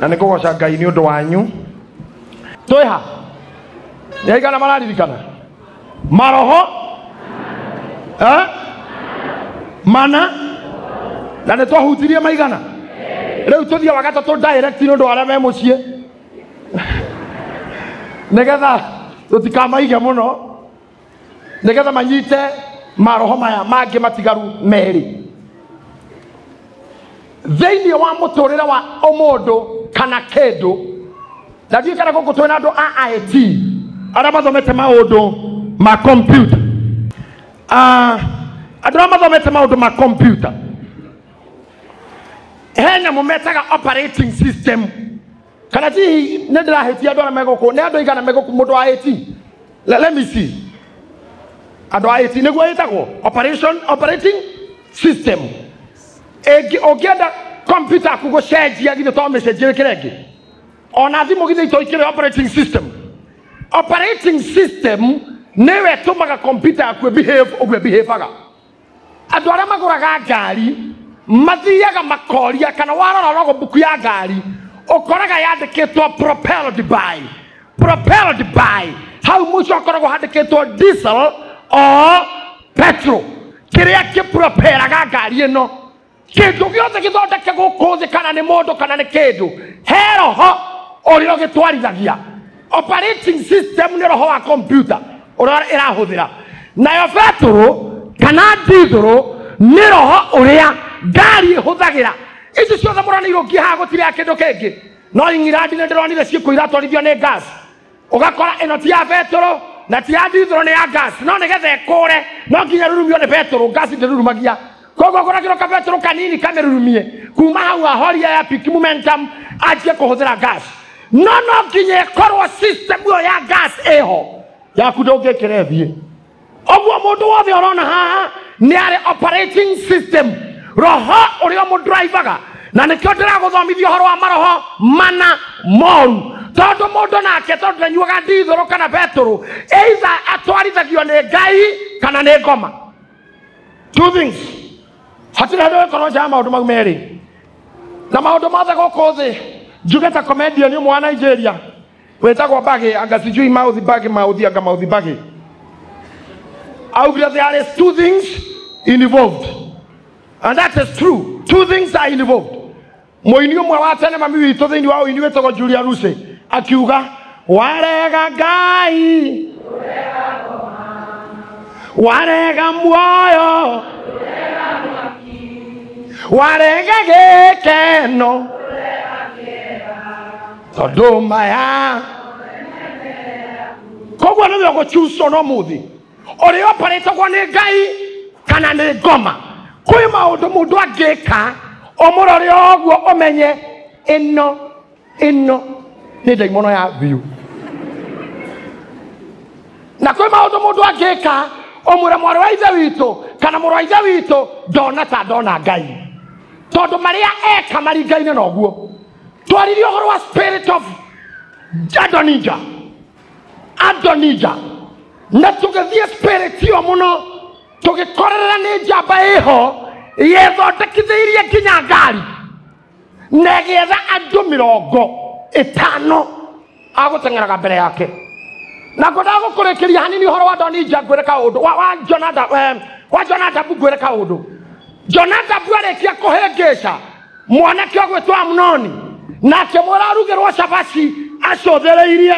na nikugoca Ngai ni undu wanyu twiha yaigana mararirikana maroho mana na ne twahutirie maigana riu tuthia wagatatu direct ni undu aria me mucie negetha tutikamaige muno negetha manyite maroho maya mangi matigaru meri thĩinĩ wa mũtũrĩre wa ũmũndũ kana kĩndũ na ndiĩ kana gũkũ twĩna andũ a IT arĩa mathomete maũndũ ma computer andũ arĩa mathomete maũndũ ma computer he nyamũ metaga operating system kana ti nĩ ndĩrahĩtia andũ arĩa megũkũ nĩ andũ aigana megũkũ mũndũ wa IT let me see andũ a IT nĩguo ĩtagwo operating system Ogienda computer kugocenjia githe to message kirenge ona thimu githe itoikire operating system newe tumaga computer akwe behaveaga andu aria maguraga ngari mathiaga makoria kana warora rogo buku ya ngari ukoraga yandikitwo propelled by how much ukoraga handikitwo diesel or petrol kiria kipropelaga ngari ino kindu giothe githondeke guku thi kana ni mundu kana ni kindu he roho uria gitwarithagia operating system ni roho wa computer uria irahuthira nayo petrol kana diesel ni roho uria ngari ihuthagira ici ciothe murani iroki ha gutire kindu kingi no ingirandi ni ndironire ciiko iratwarithio ni gas ugakora ino ti ya petrol na ti ya diesel ni ya gas no nigethe kure no nginya rurumio ni petrol gas ndirurumagia kogo kora kiro ka petrol kanini kamerurumie kuma hau ahoria ya peak momentum ajie kuhuthira gas no nginya korwo system yo ya gas eho ya kudoge kirethie ogwo mundu wothe orona haha ni ari operating system roho urio mu driverga na nikyo ndiraguthomithio horo wa maroho mana moru tondu mundu nake tondu ndanyuaga diesel kana petrol either atwarithagio ni Ngai kana ni ngoma two things hatira ndo korwo ja maundu mau meri na maundu mothe guku thi njugeta comedian umwe wa Nigeria wetagwo Bagi angasijui mouth Bagi there is two things involved and that is true. Two things are involved. Moini umwe wa tene mami witu thiini wa ini wetagwo Julia Ruse akiuga warega Ngai warega muoyo warega gekeno toduma ya kogwa no go chuso no muthi ori operate kwa ni Ngai kana ni ngoma kwi maundu mundu angika omurori ogwo omenye ino ni daimono ya view na kwi maundu mundu angika omura mwari wa ithe witu kana muru wa ithe witu ndona Ngai tondu maria eka maringaine noguo twaririo horo wa spirit of Adonija na tugethie spirit yo muno tugikorera ni njamba iho yethondekithĩirie nginya ngari negetha andũ 50 agũteng'eraga mbere yake na ngoda gũkũrĩkĩria hanini ũhoro wa Adonija ngwĩre kaũndũ wa Jonadab ngwĩre kaũndũ Jonadab arĩkia kũhĩngĩca mwanake ũgwĩtwo Amunoni nake mũrarugĩrwo cabaci acũthĩrĩirie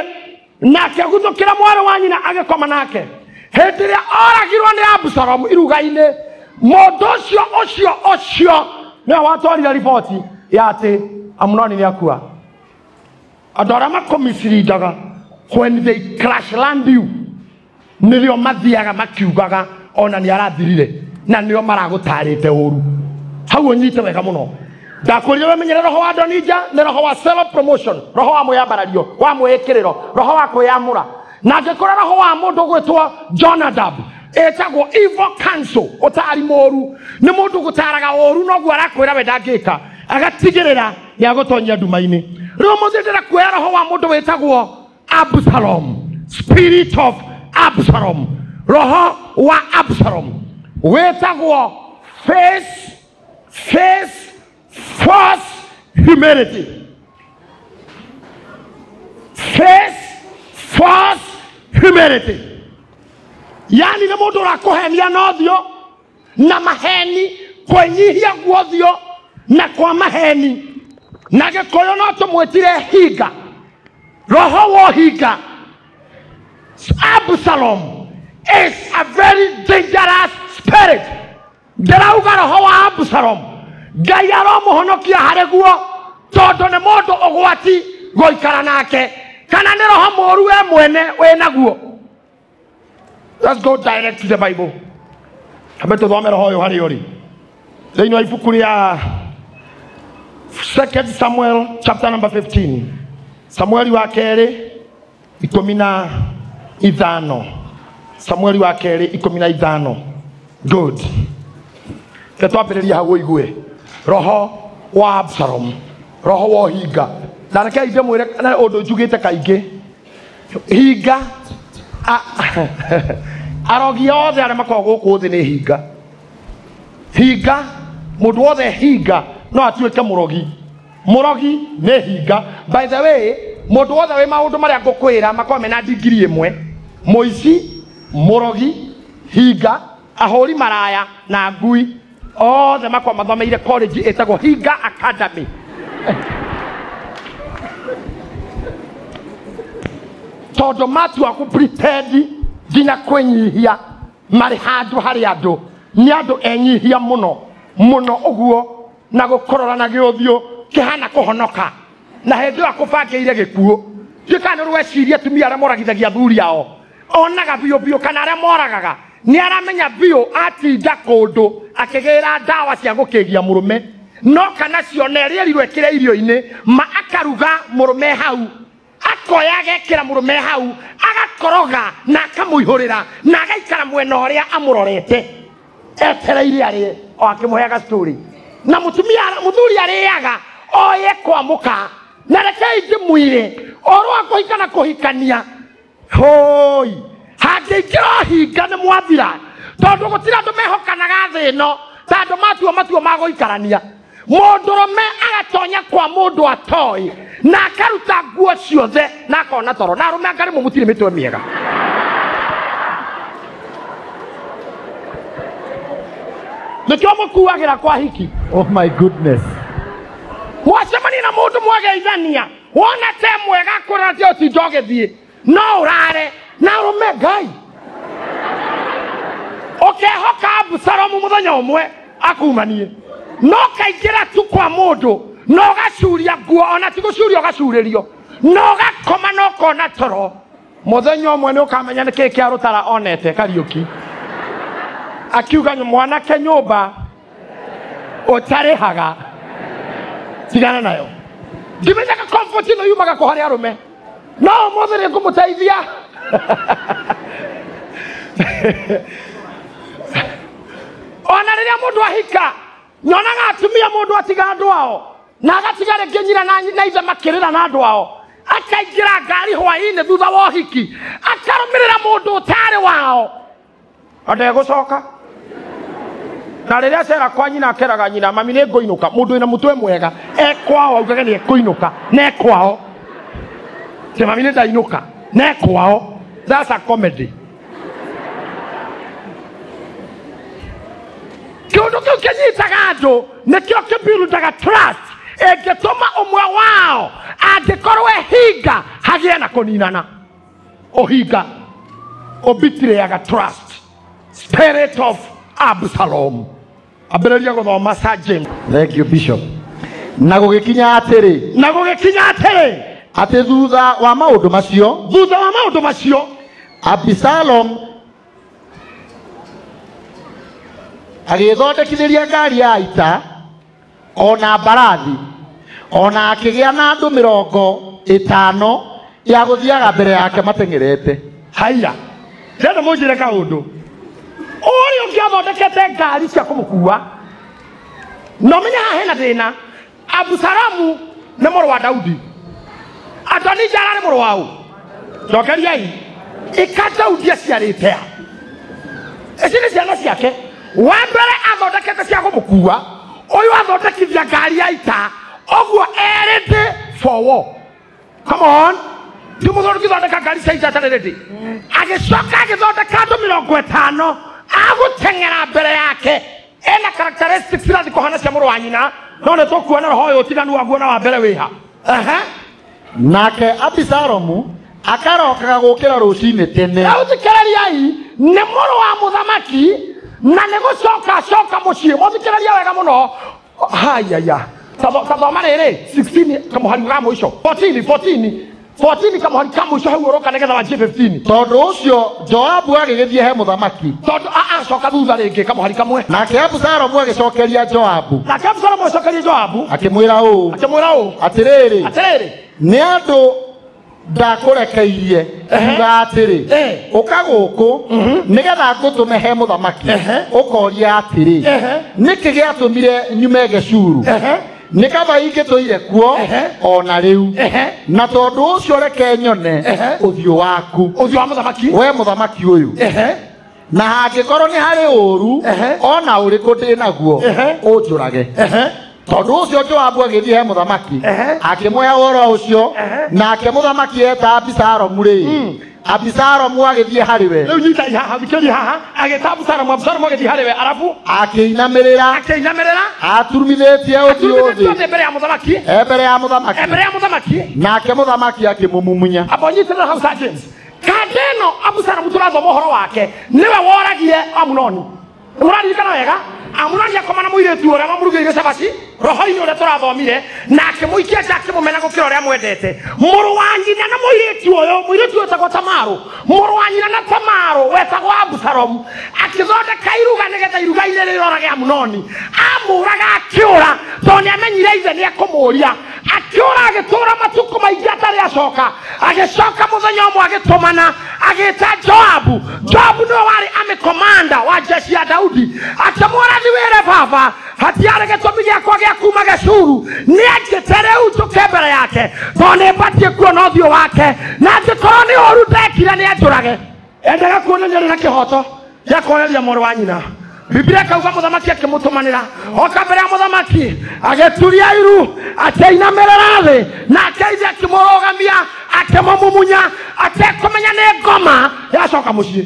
nake guthukira mwari wa nyina agikoma nake hindi ria oragirwo ni Absalom iruga-ini mundu ucio ni watwarire riboti ya ati Amunoni ni akua andu aria makomisiridaga when they crash land you nilio mathiaga makiugaga ona ni arathirire na nio maragutarite uru hau onyite wega muno ndakuria wemenyere roho wa Adonija ni roho wa self promotion roho wa mwiyambarario wa mwikiriro roho wa kwiyamura na ngikora roho wa mundu gwitwo Jonadab etagwo evil counsel utari moru ni mundu gutaraga oru no gwa arakwira we ndangika agatigirira ya gutonyia nduma-ini riu muthindira kuya roho wa mundu wetagwo Absalom spirit of Absalom roho wa Absalom wetagwo false humility false humility. Yani nĩ mũndũ ũrakũhenia na ũthiũ na maheni, kwenyihia guothio na kwa maheni. Na Gĩkũyũ no tũmwĩtire hinga, roho wa hinga. Absalom is a very dangerous spirit. Ndarauga roho wa Absalom Ngai aromũhonokia harĩ guo, tondũ nĩ mũndũ ũgwati gũikara nake, kana nĩ roho mũru we mwene wĩna guo. Let's go direct to the Bible. Ambe tuthome roho ũyũ harĩ ũrĩ thĩinĩ wa ibuku rĩa 2 Samuel chapter number 15. Samueli wa kerĩ 15. Samueli wa kerĩ 15. Good. Ketwambĩrĩria hau igue roho wa Absalom, roho wa hinga. Na reke inde mwĩre na ũndũ njugĩte kaingĩ. Hinga arogi othe arĩa makoragwo gũkũ thĩ nĩ hinga. Hinga, mũndũ wothe hinga no atuĩke mũrogi. Mũrogi nĩ hinga. By the way, mũndũ wothe wĩ maũndũ marĩa ngũkwĩra makorwo mena degree ĩmwe: mũici, mũrogi, hinga, ahũri maraya na ngui, othe makorwo mathomeire college ĩtagwo Hinga Academy. Tondũ matua ku pretend nginya kwĩnyihia marĩ handũ harĩ andũ, nĩ andũ enyihia mũno mũno ũguo, na gũkorora na gĩũthiũ kĩhana kũhonoka, na hĩndĩ ĩyo akũbangĩire gĩkuũ. Ndikana rweciria atumia arĩa moragithagia athuri ao onaga biũ biũ, kana arĩa moragaga nĩ aramenya biũ atinda kũndũ akĩgĩra ndawa cia gũkĩgia mũrũme, no kana cione rĩerirwo ĩkĩre irio-inĩ ma akaruga mũrũme hau, akoya agekĩra mũrũme hau, agakoroga na akamũihũrĩra na agaikara mwena ũrĩa amũrorete etereire arĩe, o akĩmũheaga story. Na mũthuri arĩaga oye kwamũka, na rekei ngĩmwĩre orwo akũhika na kũhikania hoi hangĩingĩra hinga nĩ mwathira, tondũ gũtirĩ andũ mehokanaga thĩ ĩno ta andũ matua magũikarania. Mũndũrũme agatonya kwa mũndũ atoĩ na akaruta nguo ciothe na akona toro, na arũme angarĩ mũtirĩ mĩtwe mĩega. Nĩkĩo mũkuagĩra kwa hiki. Oh my goodness. Mwacemania na mũndũ mwageithania, wona te mwega kũratia ũtinda ũgĩthiĩ, no ũrare na ũrũme Ngai. Ũkehoka Absalomu mũthenya ũmwe akumanie, no kaingĩra tu kwa mũndũ no ũgacuria nguo, ona ti gũcuria ũgacurĩrio, no ũgakoma no kona toro. Mũthenya ũmwe nĩ ũkamenya nĩkĩĩ kĩa rũtara onete Kariũki akiuga mwanake nyũmba ũtarĩhaga tigana nayo. Ndimenyaga comfort ĩno yumaga kũ harĩ arũme, no ũmũthĩ nĩ ngũmũteithia. Ona rĩrĩa mũndũ ahika nyonaga atumia mũndũ atiga andũ ao na agatiga rĩngĩ nyina na ithe makĩrĩra na andũ ao, akaingĩra ngari hwaĩ-inĩ thutha wa ũhiki akarũmĩrĩra mũndũ ũtarĩ wao, ndegũcoka. Na rĩrĩa acera kwa nyina akeraga nyina, mami nĩ ngũinũka. Mũndũ wĩna mũtwe mwega ekwao augaga nĩ ekũinũka, na ekwao ti mami nĩ ndainũka, na ekwao. That's a comedy. Kĩũndũ kĩu kĩnyitaga andũ nĩkĩo kĩbuildaga trust, ĩngĩtũma ũmwe wao angĩkorwo hinga hagĩe na kũninana. Ũhinga ũbitiraga trust. Spirit of Absalom. Ambĩrĩria gũthoma James. Thank you Bishop. Na gũgĩkinya atĩrĩ atĩ thutha wa maũndũ macio Absalom agĩthondekithĩria ngari ya ita ona mbarathi, ona akĩgĩa na andũ 50 ya gũthiaga mbere yake mateng'erete. Haya, ndĩrenda mũnjĩre kaũndũ. Ũrĩa ũngĩathondekete ngari cia kũmũkua no menya haha hena thĩna. Absalomu nĩ mũrũ wa Daudi, Adonija arĩ mũrũ wa ũ? Ndokeriai, ika Daudi aciarĩte a? Ici nĩ ciana ciake. Wa mbere athondekete cia kũmũkua, ũyũ athondekithia ngari ya ita, ũguo erĩte for war. Come on. ti muthuri githondeka ngari cia ita tarĩrĩ agicoka agithondeka andũ 50 aguteng'era mbere yake ena characteristics irathi kuhana cia mũrũ wa nyina no nĩ tũkuona roho ũyũ ũtiganu waguo na wa mbere wĩha nake Abisalomu akarokaga gũkĩra rũcinĩ tene thikĩrĩriai nĩ mũrũ wa mũthamaki na nĩ gũcoka mũciĩ mũthikĩrĩria wega mũno hayaya tathoma rĩrĩ 16 kamũhari ga mũico 14 kamũhari ka mũico hau ũroka nĩgetha wanjie 15 tondũ ũcio Joabu agĩgĩthiĩ he mũthamaki tondũ acoka thutha rĩngĩ kamũhari kamwe nake Abisalomu agĩcokeria Joabu akĩmwĩra ũũ atĩrĩrĩ nĩ andũ ndakũrekeirie uga atĩrĩ ũka gũkũ nĩgetha ngũtũme he mũthamaki ũkoria atĩrĩ nĩkĩ gĩatũmire nyume Geshuru nĩ kaba ingĩtũire kuo ona rĩu na tondũ ũcio reke nyone ũthiũ waku we mũthamaki ũyũ na hangĩkorwo nĩ harĩ ũru ona ũrĩkũ ndĩ naguo ũnjũrage tondũ ũcio Joabu agĩthiĩ he mũthamaki akĩmũhe ũhoro ũcio nake mũthamaki eta Abisalomu rĩ Abisalomu agĩthiĩ harĩ we rĩu nyita haha thikĩrĩria haha agĩta Abisalomu agĩthiĩ harĩ we arabu akĩinamĩrĩra aturumithĩtie ũthiũ thĩ mbere ya mũthamaki mbere ya mũthamaki nake mũthamaki akĩmũmumunya abonyitĩrĩra hau James kadeno Abisalomu tũrathoma ũhoro wake nĩwe woragire Amunoni mũraririkana wega Amunoni akomana mũirĩtu ũrĩa mamũrugĩire cabaci roho-inĩ ũrĩa tũrathomire na akĩmũikia nja akĩmũmena gũkĩra ũrĩa mwendete mũrũ wa nyina na mũirĩtu wetagwo Tamaru mũrũ wa nyina na Tamaru wetagwo Abisalomu akĩthondeka iruga nĩgetha iruga-inĩ rĩrorage Amunoni amũraga akĩũra tondũ nĩamenyire ithe nĩekũmũria akĩũra agĩtũra matukũ maingĩ atarĩ acoka agĩcoka mũthenya ũmwe agĩtũmana agĩta Joabu nĩwe warĩ army commander wa jeshi ya Daudi akĩmwĩra wĩre baba hatiarĩ gĩtũmi gĩakwa gĩa kuma Geshuru nĩanjĩte rĩu njũke mbere yake tondũ nĩmbatie kuona ũthiũ wake na angĩkorwo nĩ ũru ndekire nĩanjũrage endaga kuonania rĩ na kĩhoto gĩa kũoneria mũrũ wa nyina Biblia kauga mũthamaki akĩmũtũmanĩra oka mbere ya mũthamaki agĩturia iru akĩinamĩrĩra thĩ nake ithe akĩmũrũgamia akĩmũmumunya atekũmenya nĩ ngoma yacoka mũciĩ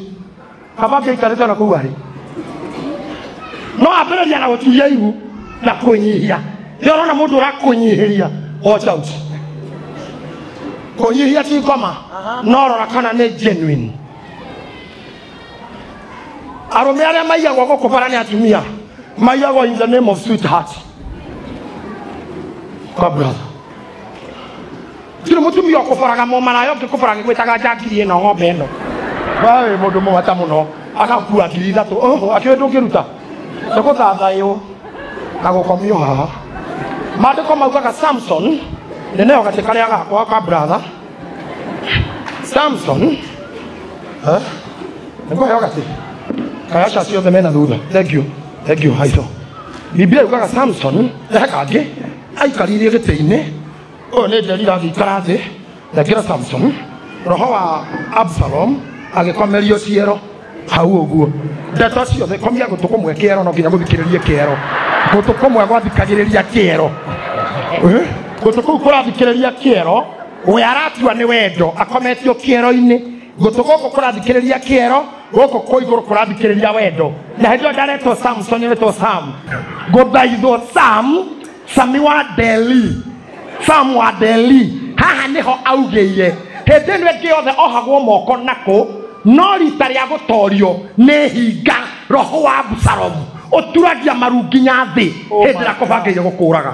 kaba angĩikarĩte na kũu arĩ no ambĩrĩria na gũturia iru na kũnyihia nĩ ũrona mũndũ ũrakũnyihĩria watch out kũnyihia ti ngoma no rora kana nĩ genuine arũme arĩa maiyagwo gũkũ bara nĩ atumia maiyagwo in the name of sweetheart kwa brother tiri mũtumia ũkũbaraga mũmarayo ũngĩkũbara gĩgwĩtaga njangiri ĩno ng'ombe ĩno we mũndũ mũbata mũno agakua 3 akĩwe ndũngĩruta nĩgũthathaywo na gũkomio haha maandĩko maugaga Samson nĩneo gatĩ karĩa gakwa kwa brother Samson nĩkũheo gatĩ kayasha ciothe mena thutha thank you haitho Biblia yugaga Samson kangĩ aikaririe gĩtĩ-inĩ ũyũ nĩ Delila agĩikara thĩ ndekĩra Samson roho wa Absalom agĩkomerio ciero hau ũguo ndeto ciothe komia gũtũ kũmwe kĩero no nginya gũthikĩrĩrie kĩero gũtũ kũmwe gwathikagĩrĩria kĩero gũtũ kũu kũrathikĩrĩria kĩero we aratua nĩ wendo akometio kĩero-inĩ gũtũ gũkũ kũrathikĩrĩria kĩero gũkũ kũ igũrũ kũrathikĩrĩria wendo na hĩndĩ ĩyo ndaretwo Samson nĩretwo Sam gũthaithwo Sami wa Deli Sam wa Deli haha nĩho augĩire hĩndĩ ĩno ĩngĩ yothe ohagwo moko nakũ no rita rĩa gũtorio nĩ hinga roho wa Abisalomu ũturagia maru nginya thĩ hĩndĩ ĩrĩa kũbangĩire gũkũraga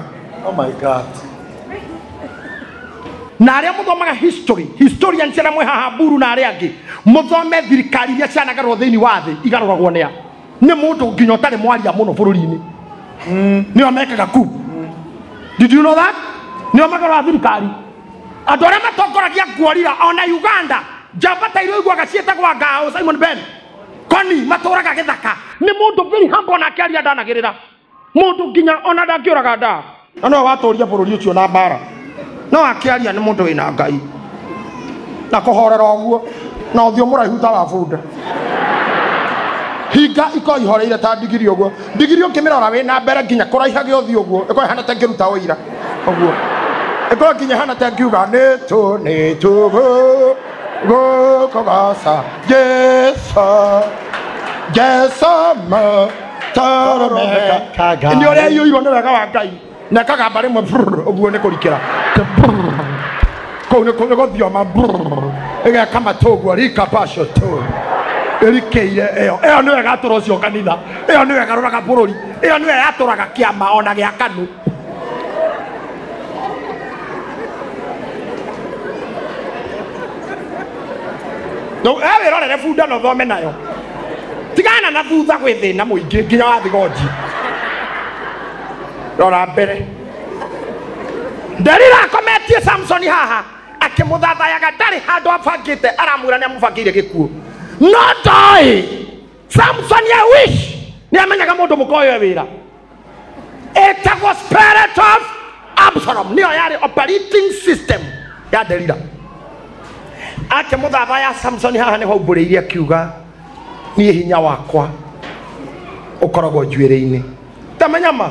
na arĩa mũthomaga historians arĩa mwĩ haha Mburu na arĩa angĩ mũthome thirikari iria cianagarwo thĩinĩ wa thĩ igarũragwo nĩa nĩ mũndũ nginya ũtarĩ mwaria mũno bũrũri-inĩ nĩo mekaga coup did you know that nĩo magarũra thirikari andũ arĩa matongoragia Ngũorira ona Uganda Jabata iro igwaga ciĩtagwo Ngao Simon Ben Koni matũraga gĩthaka nĩ mũndũ very humble na akĩaria ndanagĩrĩra mũndũ nginya ona ndangĩũraga nda no watũria bũrũri ũcio na mbara no akĩaria nĩ mũndũ wĩna Ngai na kũhorera ũguo na ũthiũ mũraihu ta wa bunda hinga ikoihoreire ta ndigiri ũguo ndigiri ũkĩmĩrora wĩna mbere nginya kũraihage ũthiũ ũguo ĩkoihana ta ngĩruta ũira ũguo eko kinya hana tangiuga neto go kogasa Jesa ma taromeka kaga ndio le yo ibona ka wa Ngai na kaga bare mo oguo ne korikira ko ne go dio ma ega kama togo rika pasho to erikeire eo no ega torocio kanitha eo no ega roraga bururi eo no ega toraga kiama ona gia kanu no ewe rorere funda no thome nayo tigana na thutha gwithina muingi nginya wa thigoji rora mbere Delila akometie Samson haha akimuthathayaga ndari handu abangite aramwira ni amubangire gikuo no doi Samson ya wish ni amenyaga mundu mukoyo wira etagwo spirit of Absalom niyo yari operating system ya Delila akimuthathaya Samson haha ni haumburiirie akiuga ni hinya wakwa ukoragwo njuire-ini tamenyama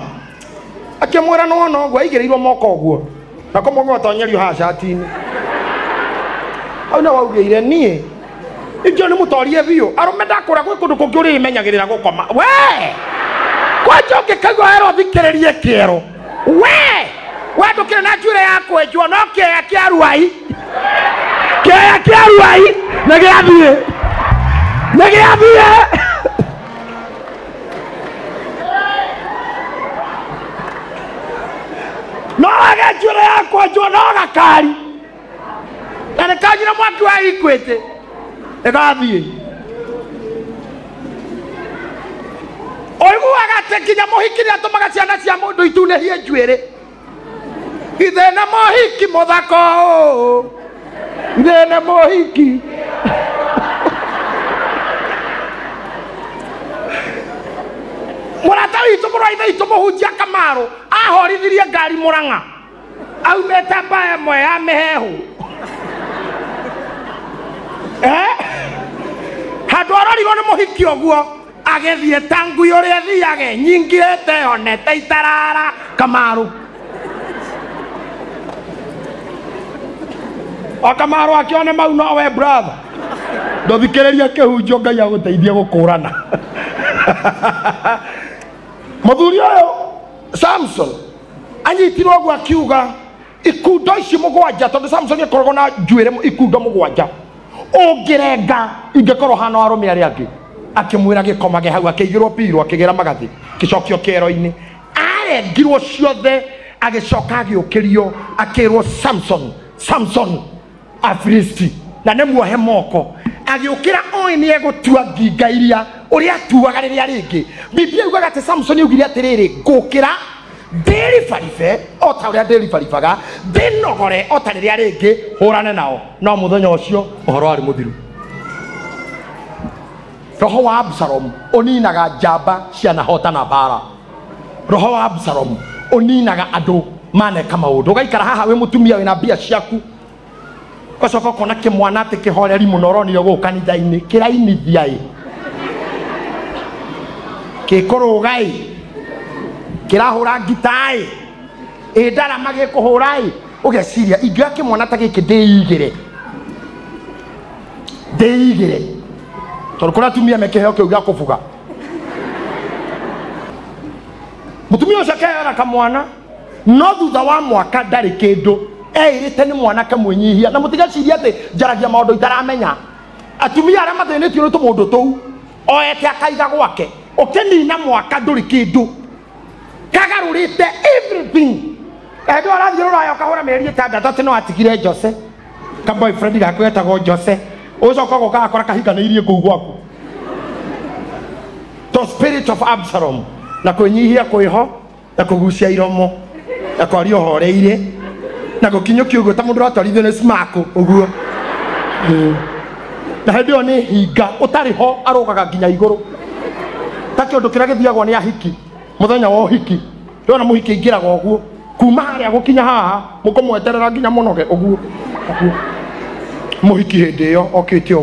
akimwira no no gwa igirirwo moko guo na komo tonyerio ha shati-ini au na waugire nie ijo ni mutorie biu arume ndakura gwe kundu kungi uri imenyagirira gukoma we kwa joke kago ero thikiririe kiero we ndukire na njure yako ejo no kia kiaruai na giathie no aga njure yako ejo no gakari na kajira mwaki wa ikwete egathie oiguaga tekinya muhikiri atumaga ciana cia mundu itunehie njuire ithena mohiki muthako ithena mohiki murata witu muraitha itu muhunjia Kamaru ahorithirie ngari Murang'a aumete mbaya mwe ya mihehu handu arorirwo ni muhiki oguo agethie tangu yori athiage nyingirete honete itarara Kamaru o Kamaru akione mau no we brother ndothikiriria kihunjio Ngai aguteithie gukurana muthuri uyu Samson anyitirwo oguo akiuga ikundo ici mugwanja tondu Samson ikoragwo na njuire ikundo mugwanja ungirenga ingikorwo hana arume ari angi akimwira gikomage hau akigirwo piro akigira magathi gicokio kero-ini arengirwo ciothe agicoka agiukirio akirwo Samson Afilisti na ne muohe moko agiukira oi ni egutua nginga iria uri atuaga riria ringi Biblia yugaga ati Samson yugire atiriri ngukira ndiribaribe ota uria ndiribaribaga ndinogore ota riria ringi hurane nao no muthenya ucio uhoro ari muthiru roho wa Absalom oninaga njamba ciana hotana bara roho wa Absalom oninaga andu maneka maundu ugaikara haha we mutumia wina mbia ciaku kocoka kona kimwana ati kihoreri muno ronire gukanitha-ini kirainithia kikurugai kirahura ngitai ndara magikuhurai ugeciria ingia kimwana ta giki ndeigire tondu kuna tumia mekeheo kiu gia kubuga mutumia ucio akehera kamwana no thutha wa mwaka ndari kindu eirite ni mwana kamwenyihia na mutigaciria ati njaragia maundu itaramenya atumia aria mathinitio ni tumundu tuu oete akaiga gwake ukinina mwaka nduri kindu kagarurite everything endo arathie ruraya ukahura mieri itandatu ati no atigire Jose ka boyfriend gaku etagwo Jose ucoka guka akora kahikaneirie kuu gwaku the spirit of Absalom na kunyihia kwiho na kugucia iromo na kwario horeire na gukinyukia uguo ta mundu ratwarithio ni smaku uguo na hendio ni hinga utari ho arugaga nginya iguru ta kindu kiria githiagwo ni ahiki muthenya wa uhiki ndona muhiki ingiraga uguo kuma haria gukinya haha mukumweterera nginya munoge uguo muhiki hindi iyo okite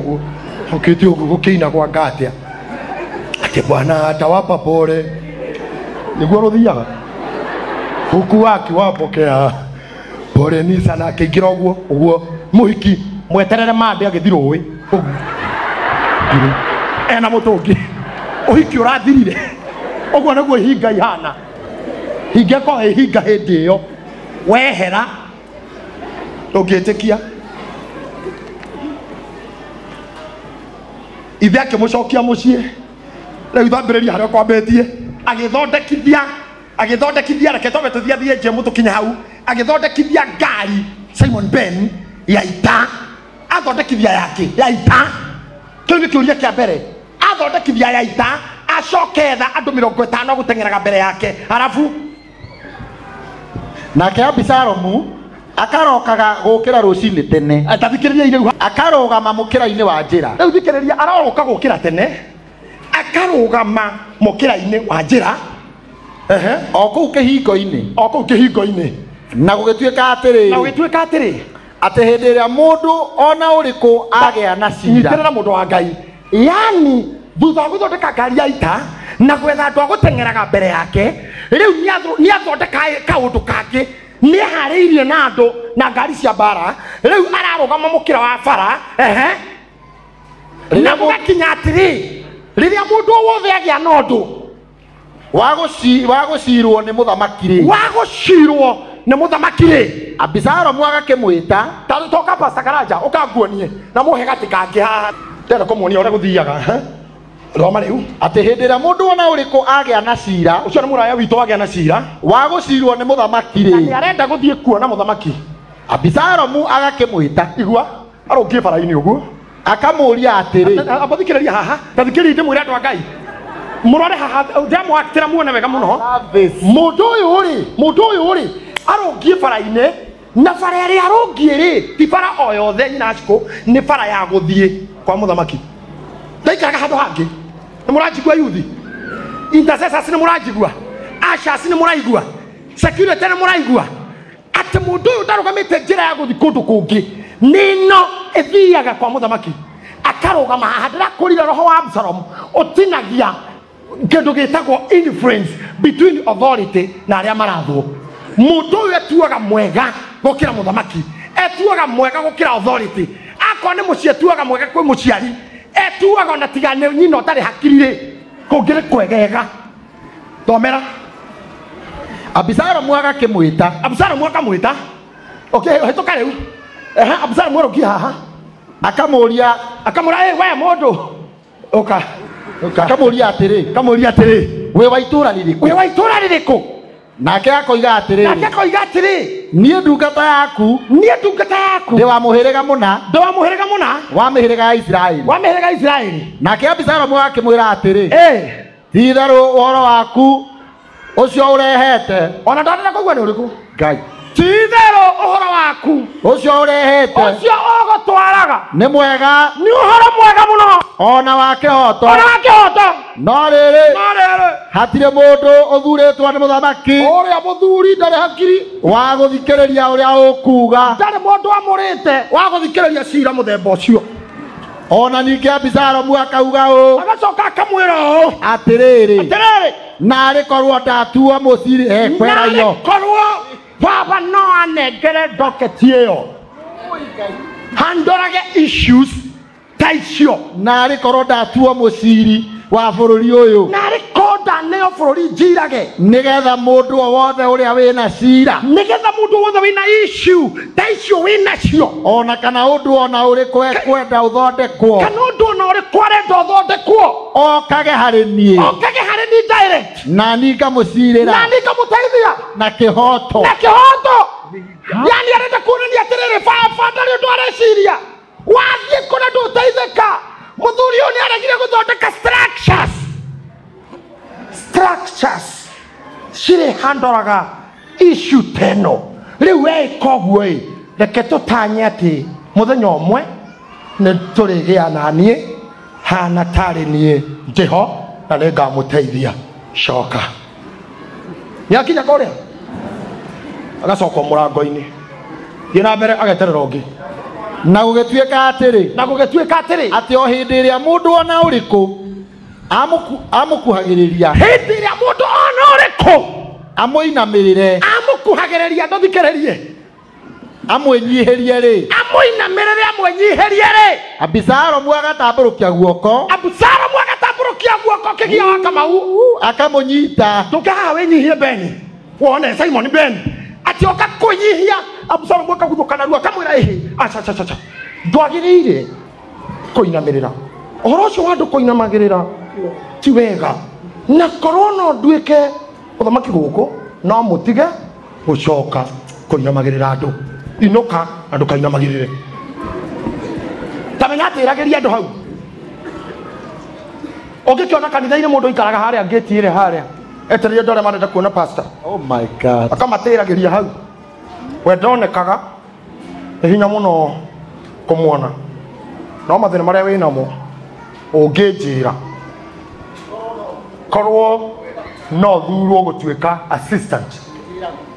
uguo gukiina gwa ngatia ati bwana atawapa pole niguo ruthiaga huku waki wapokea pore ni sana keingira uguo muhiki mweterere mande agithirũĩ ena mũtũngi ũhiki ũrathirire ũguo nĩguo ihinga ihana hinga ko ihinga hĩndĩ ĩyo wehera ndũngĩtĩkia ithe akĩmũcokia mũciĩ rĩu thambĩrĩria harĩa kwambĩtie agĩthondekithia reke twambe tũthiathiĩ njemũ tũkinye hau agĩthondekithia ngari Simon Ben ya ita athondekithia yake ya ita kĩu nĩ kĩũria kĩa mbere athondekithia ya ita acoketha andũ 50 gũteng'eraga mbere yake halafu nake Abisalomu akarokaga gũkĩra rũcinĩ tene atathikĩrĩria irĩu akarũgama mũkĩra-inĩ wa njĩra rĩu thikĩrĩria aroka gũkĩra tene akarũgama mũkĩra-inĩ wa njĩra o kũu kĩhingo-inĩ na gũgĩtuĩka atĩrĩ atĩ hĩndĩ ĩrĩa mũndũ ona ũrĩkũ agĩa na cira nyitĩrĩra mũndũ wa Ngai yani thutha wa gũthondeka ngari ya ita na gwetha andũ a gũteng'eraga mbere yake rĩu nĩathondeka kaũndũ kangĩ nĩharĩirie na andũ na ngari cia mbara rĩu ararũgama mũkĩra wa bara na gũgakinya atĩrĩ rĩrĩa mũndũ wothe agĩa na ũndũ wa gũcirwo nĩ mũthamaki Abisalomu agakĩmwĩta toka Pastor Karanja ũkanguonie na mũhe gatĩ kangĩ haha ndĩrenda kũmuonia ũrĩa gũthiaga roma rĩu atĩ hĩndĩ ĩrĩa mũndũ ona ũrĩkũ agĩa na cira ũcio nĩ mũraya witũ wagĩa na cira wa gũcirwo nĩ mũthamaki nĩ arenda gũthiĩ kuona mũthamaki Abisalomu agakĩmwĩta igua arũngie bara-inĩ ũguo akamũria atĩrĩ abathikĩrĩria haha tathikĩrĩria ndĩmwĩre andũ a Ngai mũrore haha ndĩramwakĩra muone wega mũno mũndũ ũyũ rĩ arũngie bara-inĩ na bara ĩrĩa arũngie rĩ ti bara o yothe nyina ciko nĩ bara ya gũthiĩ kwa mũthamaki ndaikaraga handũ hangĩ nĩ mũranjigua yuthi intercessors nĩ mũranjigua ashers nĩ mũraigua security nĩ mũraigua atĩ mũndũ ũyũ ndarũgamĩte njĩra ya gũthiĩ kũndũ kũngĩ nĩno ĩthiaga kwa mũthamaki akarũgama haha ndĩrakũrire roho wa Absalomu ũtinagia kĩndũ gĩtagwo influence between authority na arĩa marathwo mũndũ ũyũ etuaga mwega gũkĩra mũthamaki etuaga mwega gũkĩra authority akorwo nĩ mũciĩ etuaga mwega kwĩ mũciari etuaga ona tiga nĩ nyina ũtarĩ hakiri-rĩ kũngĩ nĩ kwegega thomera Abisalomu akamwĩta hĩtũka rĩu Abisalomu arũngie haha akamũria we mũndũ akamũria atĩrĩ wĩ wa itũũra rĩrĩkũ nake akoiga atĩrĩ niĩ ndungata yaku ndĩ wa mũhĩrĩga mũna wa mĩhĩrĩga ya Isiraeli nake Abisalomu akĩmwĩra atĩrĩ ti-itherũ ũhoro waku ũcio ũrehete ona ndandĩra kũigua nĩ ũrĩkũ Ngai ti-itherũ ũhoro waku ũcio ũrehete ũcio ũgũtwaraga nĩ mwega nĩ ũhoro mwega mũno ona wa kĩhoto no rĩrĩ hatirĩ mũndũ ũthurĩtwo nĩ mũthamaki ũrĩa mũthuri ndarĩ hakiri wa gũthikĩrĩria ũrĩa ũkuuga ndarĩ mũndũ amũrĩte wa gũthikĩrĩria cira mũthemba ũcio ona ningĩ Abisalomu akauga ũũ agacoka akamwĩra ũũ atĩrĩrĩ narĩ korwo ndatuo mũciri kwera-iyo korwo baba no anengere ndoketi ĩyo handorage issues ta icio narĩ korwo ndatuo mũciri wa bũrũri ũyũ narĩ korwo ndaneo bũrũri njirage nĩgetha mũndũ o wothe ũrĩa wĩna cira nĩgetha mũndũ wothe wĩna issue ta icio wĩnacio ona kana ũndũ ona ũrĩkũ ekwenda ũthondekwo kana ũndũ ona ũrĩkũ arenda ũthondekwo okage harĩ niĩ direct na niĩ ngamũcirĩra na niĩ ngamũteithia na kĩhoto yani arenda kuonania atĩrĩrĩ baba ndarĩ ũndũ areciria wathiĩ kũrĩa ndũteithĩka mũthuri ũyũ nĩ aregire gũthondeka structures cirĩ handoraga issue teno rĩu weka ũguo reke tũtanye atĩ mũthenya ũmwe nĩ tũrĩgĩa na niĩ hana tarĩ niĩ njĩho na nĩ ngamũteithia coka nĩakinya kũrĩa agacoka mũrango-inĩ thiĩ na mbere ageterera ũngĩ na gũgĩtuĩka atĩrĩ atĩ o hĩndĩ ĩrĩa mũndũ ona ũrĩkũ amũkuhagĩrĩria amũinamĩrĩre amũkuhagĩrĩria ndũthikĩrĩrie amwenyiherie ri amuinamirire amwenyiherie ri Abisalomu agatamburukia guoko Abisalomu agatamburukia guoko kigia wa Kamau akamunyita tukaga wenyihie Beni wone Simon Beni ati okakunyihia Abisalomu akaguthuka narua akamwira ehe acha ndwagirire kuinamirira ohoro ucio wandu kuinamagirira ti wega na korwo no nduike uthamaki guku no mutige gucoka kuinamagirira andu inuka andu kainamagirire tamenya atiragiria andu hau ugikiona kanitha-ini mundu ikaraga haria ngeti ire haria etereire ndore marenda kuona pastor. Oh my God. Akamatiragiria hau we ndonekaga hinya muno kumwona no mathina maria winamo unginjira korwo no thurwo gutuika assistant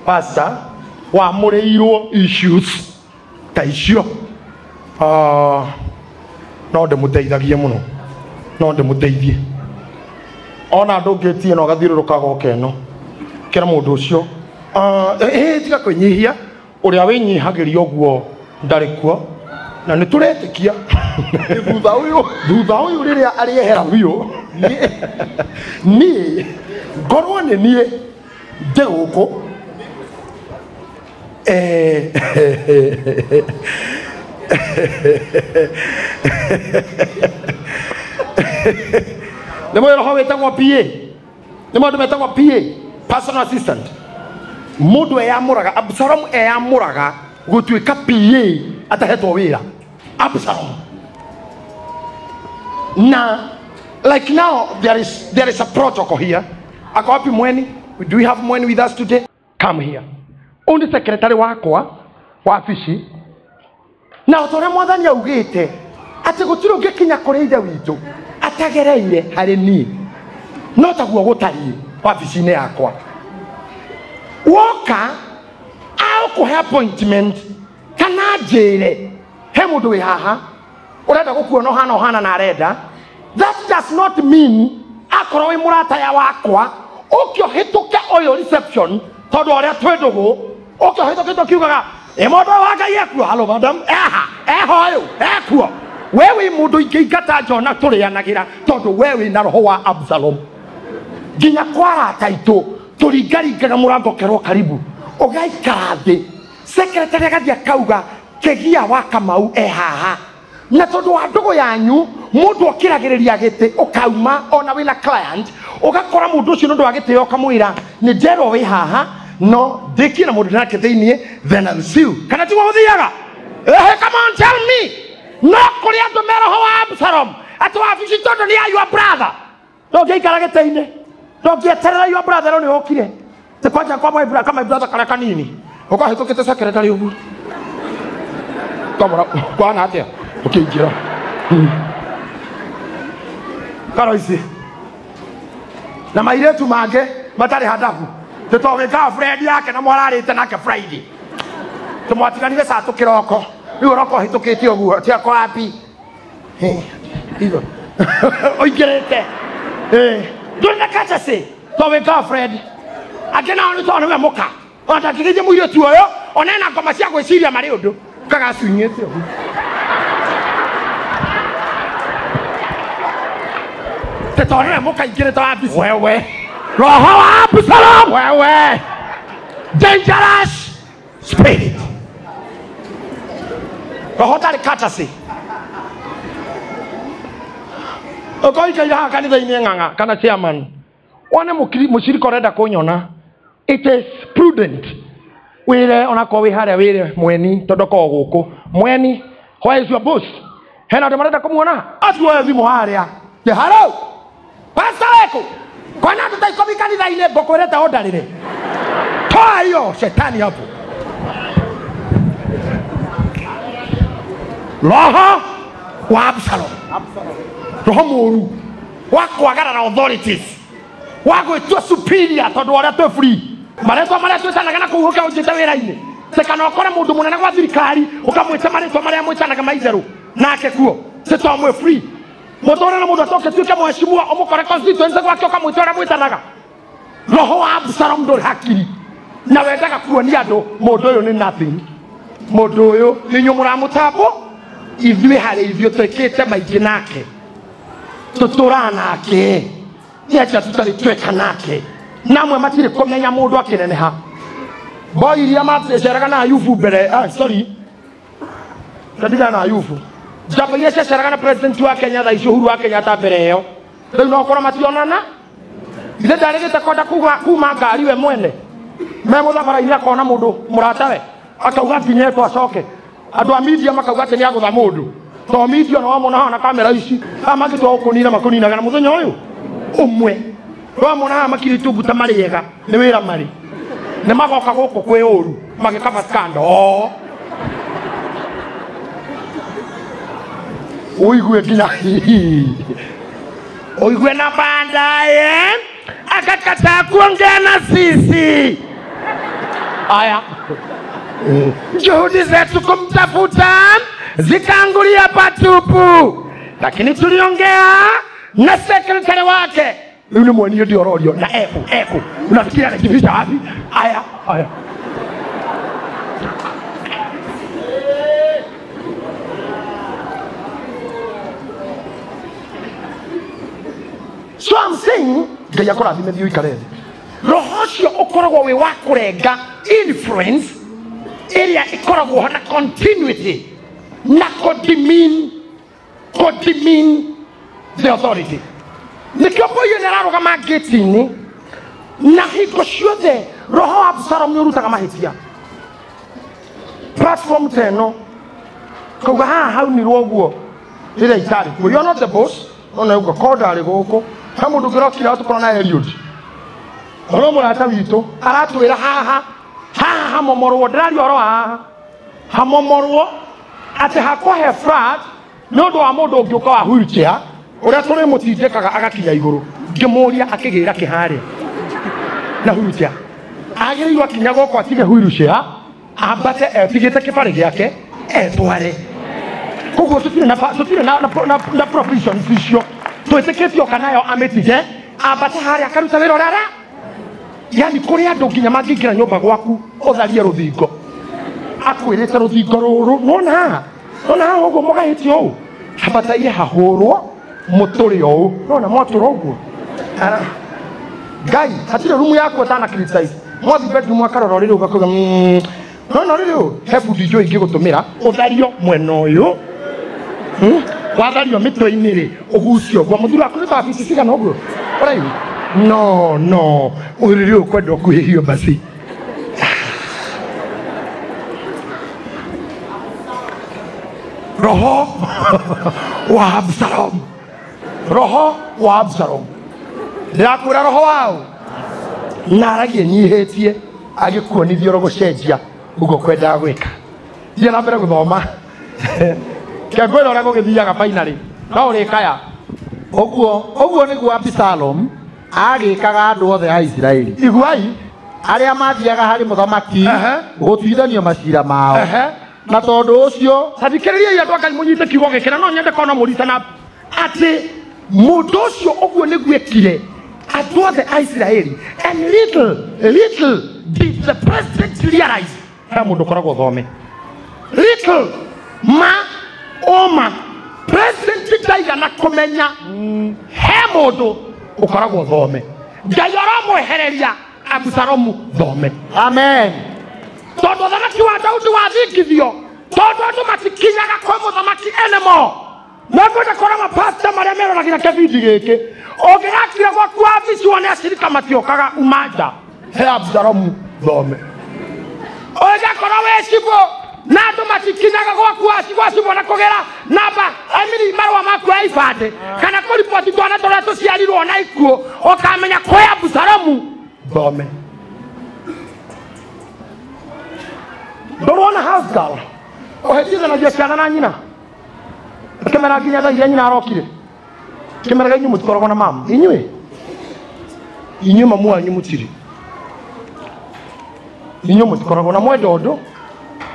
pastor wa mureirwo issues ta icio no ndimuteithagie muno no ndimuteithie ona ndungitie no gathirurukaga okeno kira mundu ucio tiga kwinyihia uria winyihagiria uguo ndari kuo na ni turetikia thutha uyu riria ariehera biu ni ngorwo ni nie ndi guku nimo roho wetagwo PA nimo ndumetagwo PA personal assistant mundu eyamuraga Absalomu eyamuraga gutuika PA atahetwo wira Absalomu na like now there is a protocol here akawapi mweni do we have mweni with us today come here undi secretary wakwa wa afisi na utore mwathani augite ati gutiro ngikinya kuri ithe witu atagereire hari ni no taguo gutari afisi-ini yakwa woka au kuhe appointment kana njire he mundu wi haha urenda gukuona hana na arenda that does not mean akorwo wi murata ya wakwa ukio hituke oyo reception tondu aria twendugu ukio hituke kiugaga mundu wa Ngai ekuo hello madam hoyo ekuo wewe mundu ingĩingata njona tũrĩanagira tondu wewe na roho wa Absalomu nginya kwara taito tũringaringaga mũrango kerwo karibu ũgaikara thĩ secretary agathii akauga kegia wa Kamau haha na tondu wa ndugu yanyu mundu okiragiriria giti ukauma ona wina client ugakora mundu ucio ndu wa giti ukamwira ni ndero wi haha no ndikira mundu nake thiini then I'll see you kana ti wothiaga come on tell me no kuri andu meroho wa Absalomu ati wa afisi tondu ni your brother no ngeikara giti-ini no ngieterera your brother ni okire te kwanja kwa my brother kama brother kana kanini ukahitukite secretary ugu kamera kwana atia ukiingira karo ici na mairetu mange matari hadabu tutogeka friend yake na mwararite nake Friday tumwatiganire saa tukiroko riu roko hitukite uguo tia kwa api hizo oigirite ndona kacha se togeka friend agena onu tonu we muka onda kigije muiretu oyo onena ngoma cia gwiciria mari undu kaga sunyete tetore muka ingire ta abisi wewe roho wa Absalomu wewe dangerous spirit roho tari katasi okoika ila kanitha-ini ng'ang'a kana chairman one mushirika urenda kunyona it is prudent wire onako wi haria wire mweni tondu ko guku mweni where is your boss hena ndu marenda kumuona atuoe thimu haria ye hello pastor weko kwana tutaikomi kanitha-ini ngokwirete ondarire toa hiyo shetani hapo roho wa Absalomu roho muru wakwagarara authorities wagwitwo superior tondu aria twe free maretwa maria twitanaga na kuhuka ujite wira-ini sekana ukore mundu munene gwa thirikari ukamwita maretwa maria mwitanaga maitheru nake kuo sitomwe free mutore na mundu atoke tuike mheshimiwa umukore constituency gwake ukamwita uria mwitanaga roho wa Absalomu nduri hakiri na wendaga kuonia andu mundu uyu ni nothing Mũndũ ũyũ nĩ inyuĩ mũramũtambo, ithuĩ harĩ ithuĩ twĩkĩte maingĩ nake, tũtũraga nake, nĩatia tũtarĩ tweka nake, namwe matirĩ kũmenya mũndũ akĩneneha. Boy iria maceraga na Ayubu mbere, ndatigana na Ayubu, njamba iria ciaceraga na president wa Kenya thaa ici Uhuru wa Kenyatta mbere ĩyo, rĩu no ũkorwo mationana. Ithe ndarĩgĩte kwenda kuma ngari we mwene me mũthabara-inĩ akona mũndũ mũratawe akauga nginyetwo acoke, andũ a media makauga atĩ nĩagũtha mũndũ, to media no wamona haha na kamera ici mangĩtwa gũkũnina makũninaga na mũthenya ũyũ ũmwe. Wamona haha makirĩtwo nguta marĩega nĩ wĩra marĩ, nĩ magoka gũkũ kwĩ ũru magĩkaba skando ũigue nginya ũigue na baadaye akakataa kuongea na sisi. Aya, juhudi zetu kumtafuta zikaangulia patupu, lakini tuliongea na sekretari wake. Yule mwenye ndio rodio na eku unafikiria anakivisha wapi? Aya so I'm saying Ngai akũrathime thiĩ ũikare thĩ. Roho ũcio ũkoragwo wĩ wa kũrenga influence ĩrĩa ĩkoragwo ho na continuity na kũdemean the authority. Nĩkĩo ũyũ nĩ ararũgama gate-inĩ na hingo ciothe roho wa Absalom nĩ ũrutaga mahĩtia. Platform ta ĩno kauga haha haunirwo ũguo rĩrĩa itarĩ kuo. You're not the boss. Ona uga koda rĩ gũkũ ha mũndũ kĩrokira tũkorwo na Eliud oro mũrata witũ aratwĩra haha hamomorwo, ndĩraria ũhoro haha hamomorwo atĩ hakũhe flat nĩ ũndũ wa mũndũ ũngĩũka wa wheelchair ũrĩa tũrĩmũtindĩkaga agakinya igũrũ. Ngĩmũria akĩgĩra kĩharĩa na wheelchair, agĩrĩirwo akinya gũkũ atige wheelchair ambate etigĩte kĩbarĩ gĩake etware. Koguo tutirĩ na provisions icio, twĩtĩkĩtio kanayo amĩtige ambate harĩa akaruta wĩra ũrĩa yani kũrĩ andũ nginya mangĩingĩra nyũmba gwaku ũtharie rũthingo akwĩrĩte rũthingo rũrũ nona haha ũguo mũgahĩtio ũũ habataire hahũrwo mũtũrĩ ũũ nona mwatũra ũguo. Ngai hatirĩ rumu yaku ũtana criticize mwathi bedroom akarora rĩrĩ ũgakauga nona rĩrĩ he bundi njũĩ ingĩgũtũmĩra ũthario mwena ũyũ wathario mĩtwe-inĩ rĩ ũgucio ũguo mũthuri waku nĩ tabici cigana ũguo ũraihu no ũrĩrĩ ũkwenda ũkuhĩhio basi. Roho wa Absalom ndĩrakwĩra roho wao na aragie nyihĩtie agĩkuonithio ro gũcenjia ũguo kwendaga gwĩka. Thiĩ na mbere gũthoma kĩangwĩra ũrĩa gũgĩthiaga finally no ũrĩkaya ũguo nĩguo Absalom agĩkaga andũ othe a Isiraeli. Iguai arĩa mathiaga harĩ mũthamaki gũtuithanio macira mao. Na tondũ ũcio thikĩrĩriai andũ Ngai mũnyite kiugo gĩkĩ na no nyende kuona mũritana atĩ mũndũ ũcio ũguo nĩguo ekire andũ othe a Isiraeli. And little did the president realize he mũndũ ũkoragwo thome little president ndaigana kũmenya he mũndũ ũkoragwo thome. Ngai aramwehereria Absalomu thome. Amen. Tondũ thamaki wa Daudi wathingithio tondũ andũ matikinyaga kwĩ mũthamaki anymore. Nĩngwenda kuona mapasta marĩa meroragĩra kĩbindi gĩkĩ ũngĩgakira gwaku wabici wone acirika matiokaga umanja he Absalomu thome. Ũngĩkorwo wĩ cibũ na andũ matikinyaga gwa cibũ na kũgera namba marũa maku ya ibandĩ kana kũriboti twana tũrĩa tũciarirwo na ikuũ ũkamenya kwĩ Absalomu thome. Ndũrona house girl ũhĩtithanagia ciana na nyina kĩmera nginya thaa iria nyina arokire kĩmera inyuĩ mũtikoragwo na mamu inyuĩ mamu wanyu mũtirĩ inyuĩ mũtikoragwo na mwenda ũndũ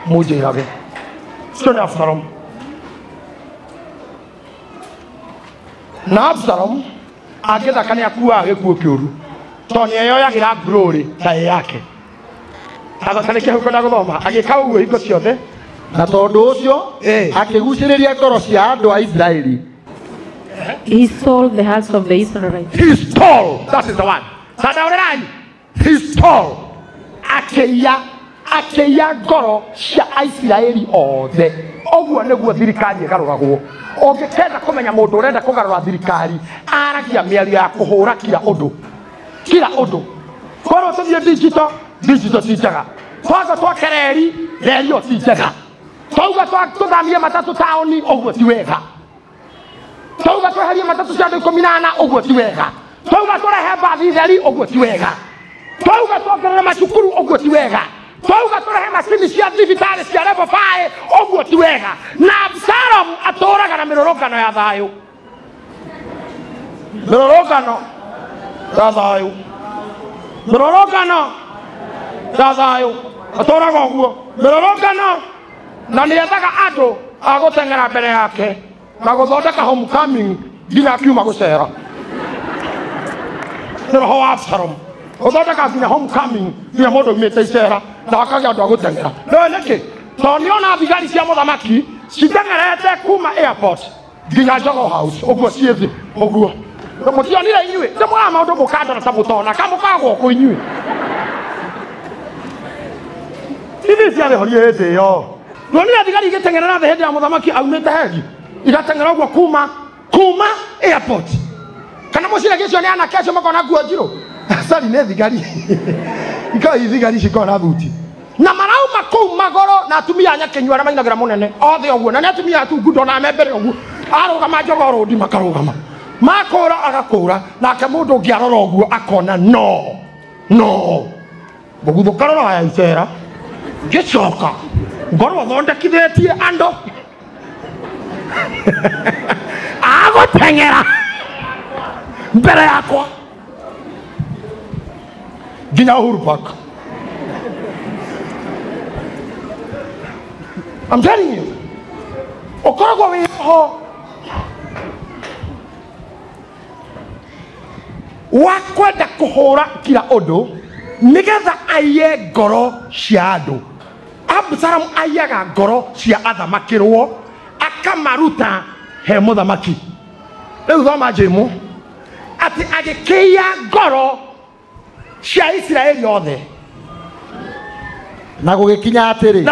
mũnjĩrage ũcio nĩ Absalom. Na Absalom angĩthaka nĩ akuaga gĩkuũ kĩũru tondũ nĩeyoyagĩra ngurũrĩ ta yake. Athakane kĩhau kwenda gũthoma agĩka ũguo hingo ciothe na tondu ucio akiguciriria ngoro cia andu a Israeli. He stole the hearts of the Israelites. He stole. That is the one. Sadaurani. He stole. Akeya ngoro cia Israeli othe. Oguo niguo thirikari igaruragwo. Ongekenda kumenya mundu urenda kugarura thirikari aragia miario ya kuhura kila undu. Korwo tuthie digital ti njega. Twaga twakereri rerio ti njega. Twauga twathamie matatu taoni oguo ti wega. Twauga tweherie matatu cia andu 18 oguo ti wega. Twauga turehe mbathi theri oguo ti wega. Twauga twongerere macukuru oguo ti wega. Twauga turehe macini cia thibitari cia level 5 oguo ti wega. Na Absalom atũraga na mirorongano ya thayu. Mirorongano ya thayu atũraga ũguo. Mirorongano na nĩethaga andũ a gũteng'era mbere yake na gũthondeka homecoming nginya akiuma gũcera. Nĩ roho wa Absalom gũthondeka nginya homecoming nginya mũndũ umĩte icera na akagĩa andũ a gũteng'era. Nĩ nĩkĩ? Tondũ nĩona thigari cia mũthamaki citeng'erete kuma airport nginya Jogoo House ũguo ciĩ thĩ ũguo. Mũtionire inyuĩ ndĩmwĩra maũndũ mũkandora ta mũtona kamũkagwo kũ inyuĩ. Ithi ciarĩhorie hĩndĩ ĩyo. Nonire thigari igĩteng'erera thĩ hĩndĩ ya mũthamaki aumĩte hegi. Igateng'era ũguo kuma airport. Kana mũcire gĩcio nĩ anake acio makona nguo njirũ. Sari nĩ thigari. Ikai thigari cikona thuti. Na marauma kũu magoro na atumia nyakenyua na mainagĩra mũnene. Othe ũguo na nĩ atumia atungu ndona me mbere ũguo. Arũgama Jogoo Road makarũgama. Makũra agakũra nake mũndũ ũngĩ arora ũguo akona no. Mũguthũ karora haya icera. Gĩcoka. Ngoro thondekithĩtie andũ. Agũteng'era mbere yakwa nginya Uhuru Park. I'm telling you. Ũkoragwo wĩ ho wakwenda kũhũra kila ũndũ nĩgetha aiye ngoro cia andũ. Absalom aiyaga ngoro cia athamakĩrwo akamaruta he mũthamaki. Rĩu thoma Jemu atĩ agĩkĩia ngoro cia Israeli othe. Na gũgĩkinya atĩrĩ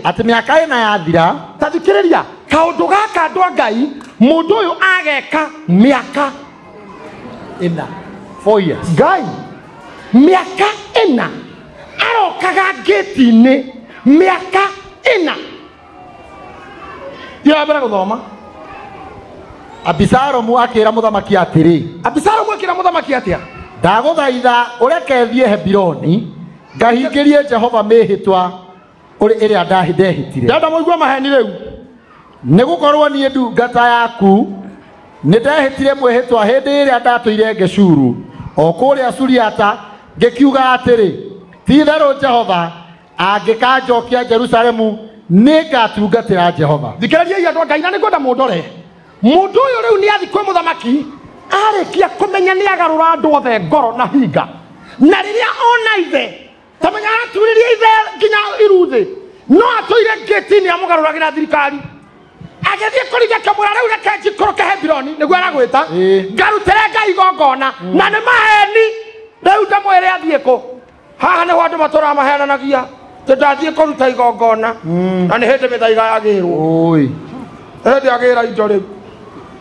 atĩ mĩaka ĩna yathira. Ta thikĩrĩria kaũndũ gaka andũ a Ngai mũndũ ũyũ ageka mĩaka 4 years. Ngai mĩaka 4 arokaga ngĩti-inĩ mĩaka 4. Ndĩrambere gũthoma. Abisalomu akĩra mũthamaki atĩa? Ndagũthaitha ũreke thiĩ Hebironi ngahingĩrie Jehova mĩhĩtwa ĩrĩa ndehĩtire. Ndenda mũigua maheni rĩu. Nĩgũkorwo niĩ ndungata yaku nĩndehĩtire mwĩhĩtwa hĩndĩ ĩrĩa ndatũire Geshuru o kũrĩa Suriata ngĩkiuga atĩrĩ ti-itherũ Jehova angĩkanjokia Jerusalemu nĩngatungatĩra Jehova. Thikĩrĩriai andũ a Ngai na nĩngwenda mũndore. Mũndũ ũyũ rĩu nĩ athi kwĩ mũthamaki arĩkia kũmenya nĩ agarũra andũ othe ngoro na hinga. Na rĩrĩa ona ithe tamenya aturĩria ithe nginya iruthĩ no atũire ngĩti-inĩ amũgarũragĩra thirikari. Agĩthiĩ kũrithia kamũra rĩu reke njikũrũke Hebironi nĩguo aragwĩta ngarutĩre Ngai igongona na nĩ maheni. Rĩu ndamwĩre athiĩ kũ? Haha nĩho andũ matũraga mahenanagia ndathiĩ kũruta igongona na nĩ hĩndĩ mĩthaiga yagĩrwo. Hĩndĩ agĩra indo rĩu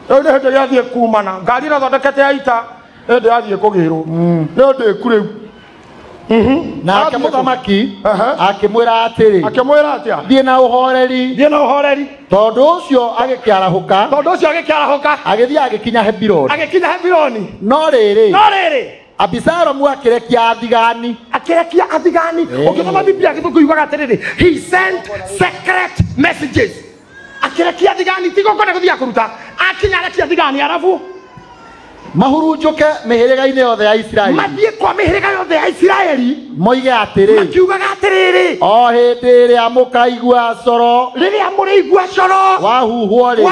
nĩ hĩndĩ yathiĩ kumana ngari ĩrathondekete ya ita hĩndĩ yathiĩ kũgĩrwo nĩ ndĩku rĩu. Nake mũthamaki akĩmwĩra atĩrĩ thiĩ na ũhoreri. Tondũ ũcio agĩkĩarahũka agĩthiĩ agĩkinya Hebironi. No rĩrĩ Abisalomu akĩrekia athigani. Ũngĩthoma Biblia Gĩthũngũ yugaga atĩrĩrĩ he sent secret messages. Akĩrekia athigani ti gũkũ gũthiĩ kũruta akinya arekia athigani arabu mahurunjũke mĩhĩrĩga-inĩ yothe ya Isiraeli. Mathiĩ kwa mĩhĩrĩga yothe ya Isiraeli moige atĩrĩ makiugaga atĩrĩrĩ o hĩndĩ ĩrĩa mũkaigua coro rĩrĩa mũrĩigua coro wahuhwo rĩ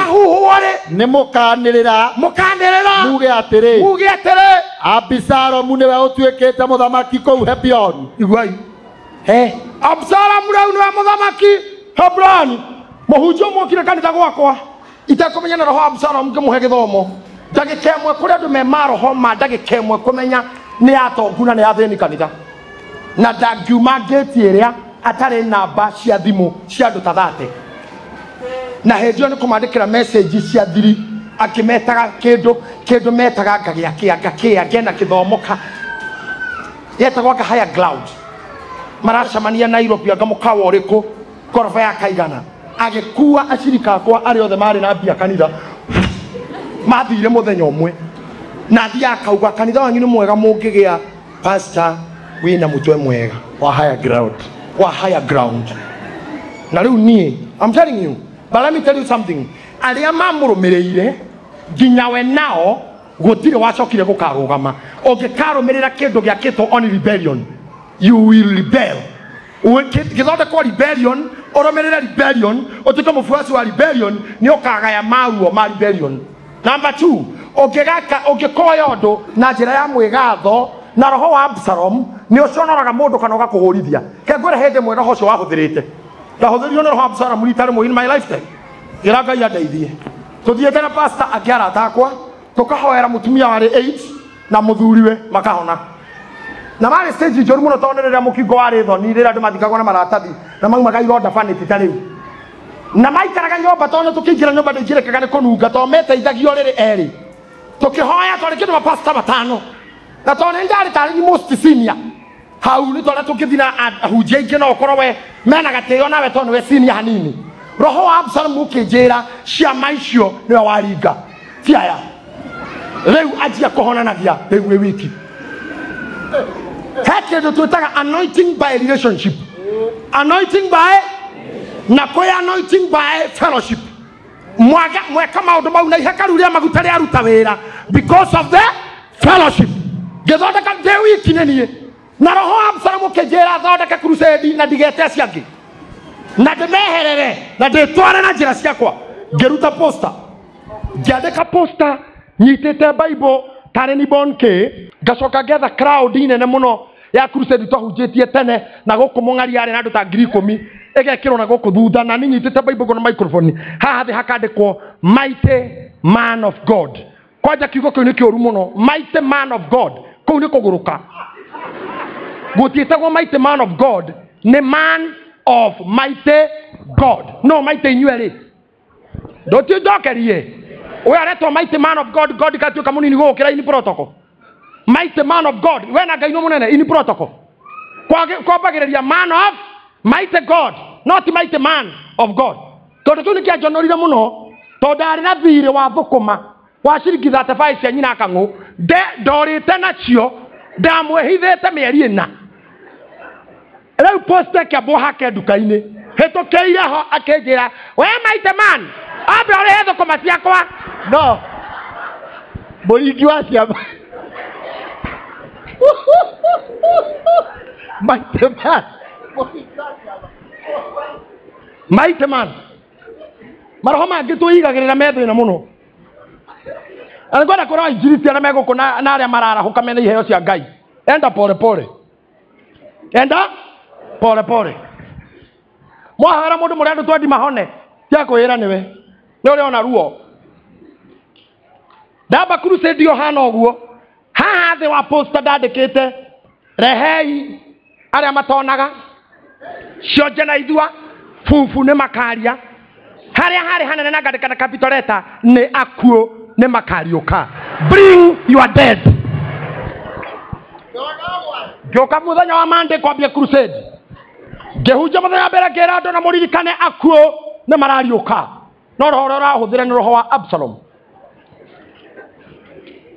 nĩ mũkanĩrĩra muge atĩrĩ Abisalomu nĩwe ũtuĩkĩte mũthamaki kũu Hebironi. Iguai Absalomu rĩu nĩwe mũthamaki Hebrani muhunjia mokire kanitha gwakwa itakomenya na roho Absalom ngimuhe githomo ndagika imwe kuri andu me maroho ma ndagika imwe kumenya ni atongu na ni athini kanitha na ndangiuma ngeti iria atari namba cia thimu cia andu ta 30 na hendio ni kumandikira message cia thiri akimetaga kindu metaga ngagia ngena kithomoka yetagwa higher ground maracamania Nairobi ngamukawa uriku korofa ya kaigana agikuwa ashirika kwa ari othe mari na bia kanitha mathire muthenya umwe na thia akauga kanitha wanyu ni mwega mungigia pastor wina mutwe mwega wa higher ground na riu nie I'm telling you but let me tell you something aria mamurumireire nginya we nao gutire wacokire gukarugama ungikarumirira kindu giakitwo on rebellion you will rebel githonde kwa rebellion oromerera rebellion otuka mufuasi wa rebellion ni ukagaya maruo ma rebellion. Number 2 ungikoya undu na njira ya mwigatho na roho wa Absalom ni uconoraga mundu kana ugakuhurithia kengwira hende mwe roho ucio wahuthirite ndahuthirio ni roho wa Absalom ritari mu in my lifetime gira Ngai andeithie tuthiete na pastor akiara takwa tukahoera mutumia wari 8 na muthuriwe makahona na mari stage njoru muno tonderera mukingo wari thoni rira andu mathikagwo na maratathi na mauma gaironda fanity ta riu na maikaraga nyomba tone tukingira nyomba ndikirekaga ni kununga to meteithagio riri eri tukihoya tore kindu pastor 5 na tone ndari tari most senior hau ni tore tukithina ahujia ingi no korwo we mena gateo nawe tone we senior hanini roho wa Absalom ukinjira ciama icio ni waringa tiaya riu ajia kuhonanagia riu we wiki hekedo twitaga anointing by relationship anointing by na koya anointing by fellowship mweka maundu mau na ihekaru ria maguta ria aruta wira because of the fellowship githondeka de wiki nenie na roho Absalom ukinjira thondeka crusade na digete ciangi na ndemeherere na ndetware na njira ciakwa ngeruta poster ngiandika poster nyitite Bible tare ni bonke gacoka getha crowd inene muno ya crusade twahunjitie tene na guku mung'ari ari na andu ta 10,000 egekirwo na guku thutha na ninyitite Bible na microphone haha thi hakandikwo mighty man of God kwanja kiugo kiu ni kiuru muno mighty man of God kuu ni kuguruka gutietagwo mighty man of God ni man of mighty God no mighty inyueri ndoti ndokerie we aretwo mighty man of God God katuika munini gukira ini protocol mighty man of God we na Ngai no munene ini protocol kwa bagiriria man of mighty God not mighty man of God tondu tu nikia jonorire muno tondu ari na thire wa thukuma wa ciringi 35 cia nyina kangu ndorite nacio ndamwehithite mieri 4 riu poster kiambo hake nduka-ini hitukiire ho akinjira we mighty man ambe ore hetho koma ciakwa no muringi wa ciama mighty man maroho mangi tuigagirira metho-ina muno angwenda kurwa injiriti aria meguku na aria mararahuka mena iheo cia Ngai enda pole pole mwahara mundu muri andu twendi mahone tia kwira niwe ni uri ona ruo ndamba crusade yohana oguo haha thi wa poster ndandikite rehei aria matonaga cionje na ithua fufu ni makaria haria hari hanene na ngandika na capital letter ni akuo ni makariuka bring your dead joka muthenya wa Monday kwambia crusade ngehunja muthenya mbere ngera andu na muririkane akuo ni marariuka no roho rahuthire ni roho wa Absalom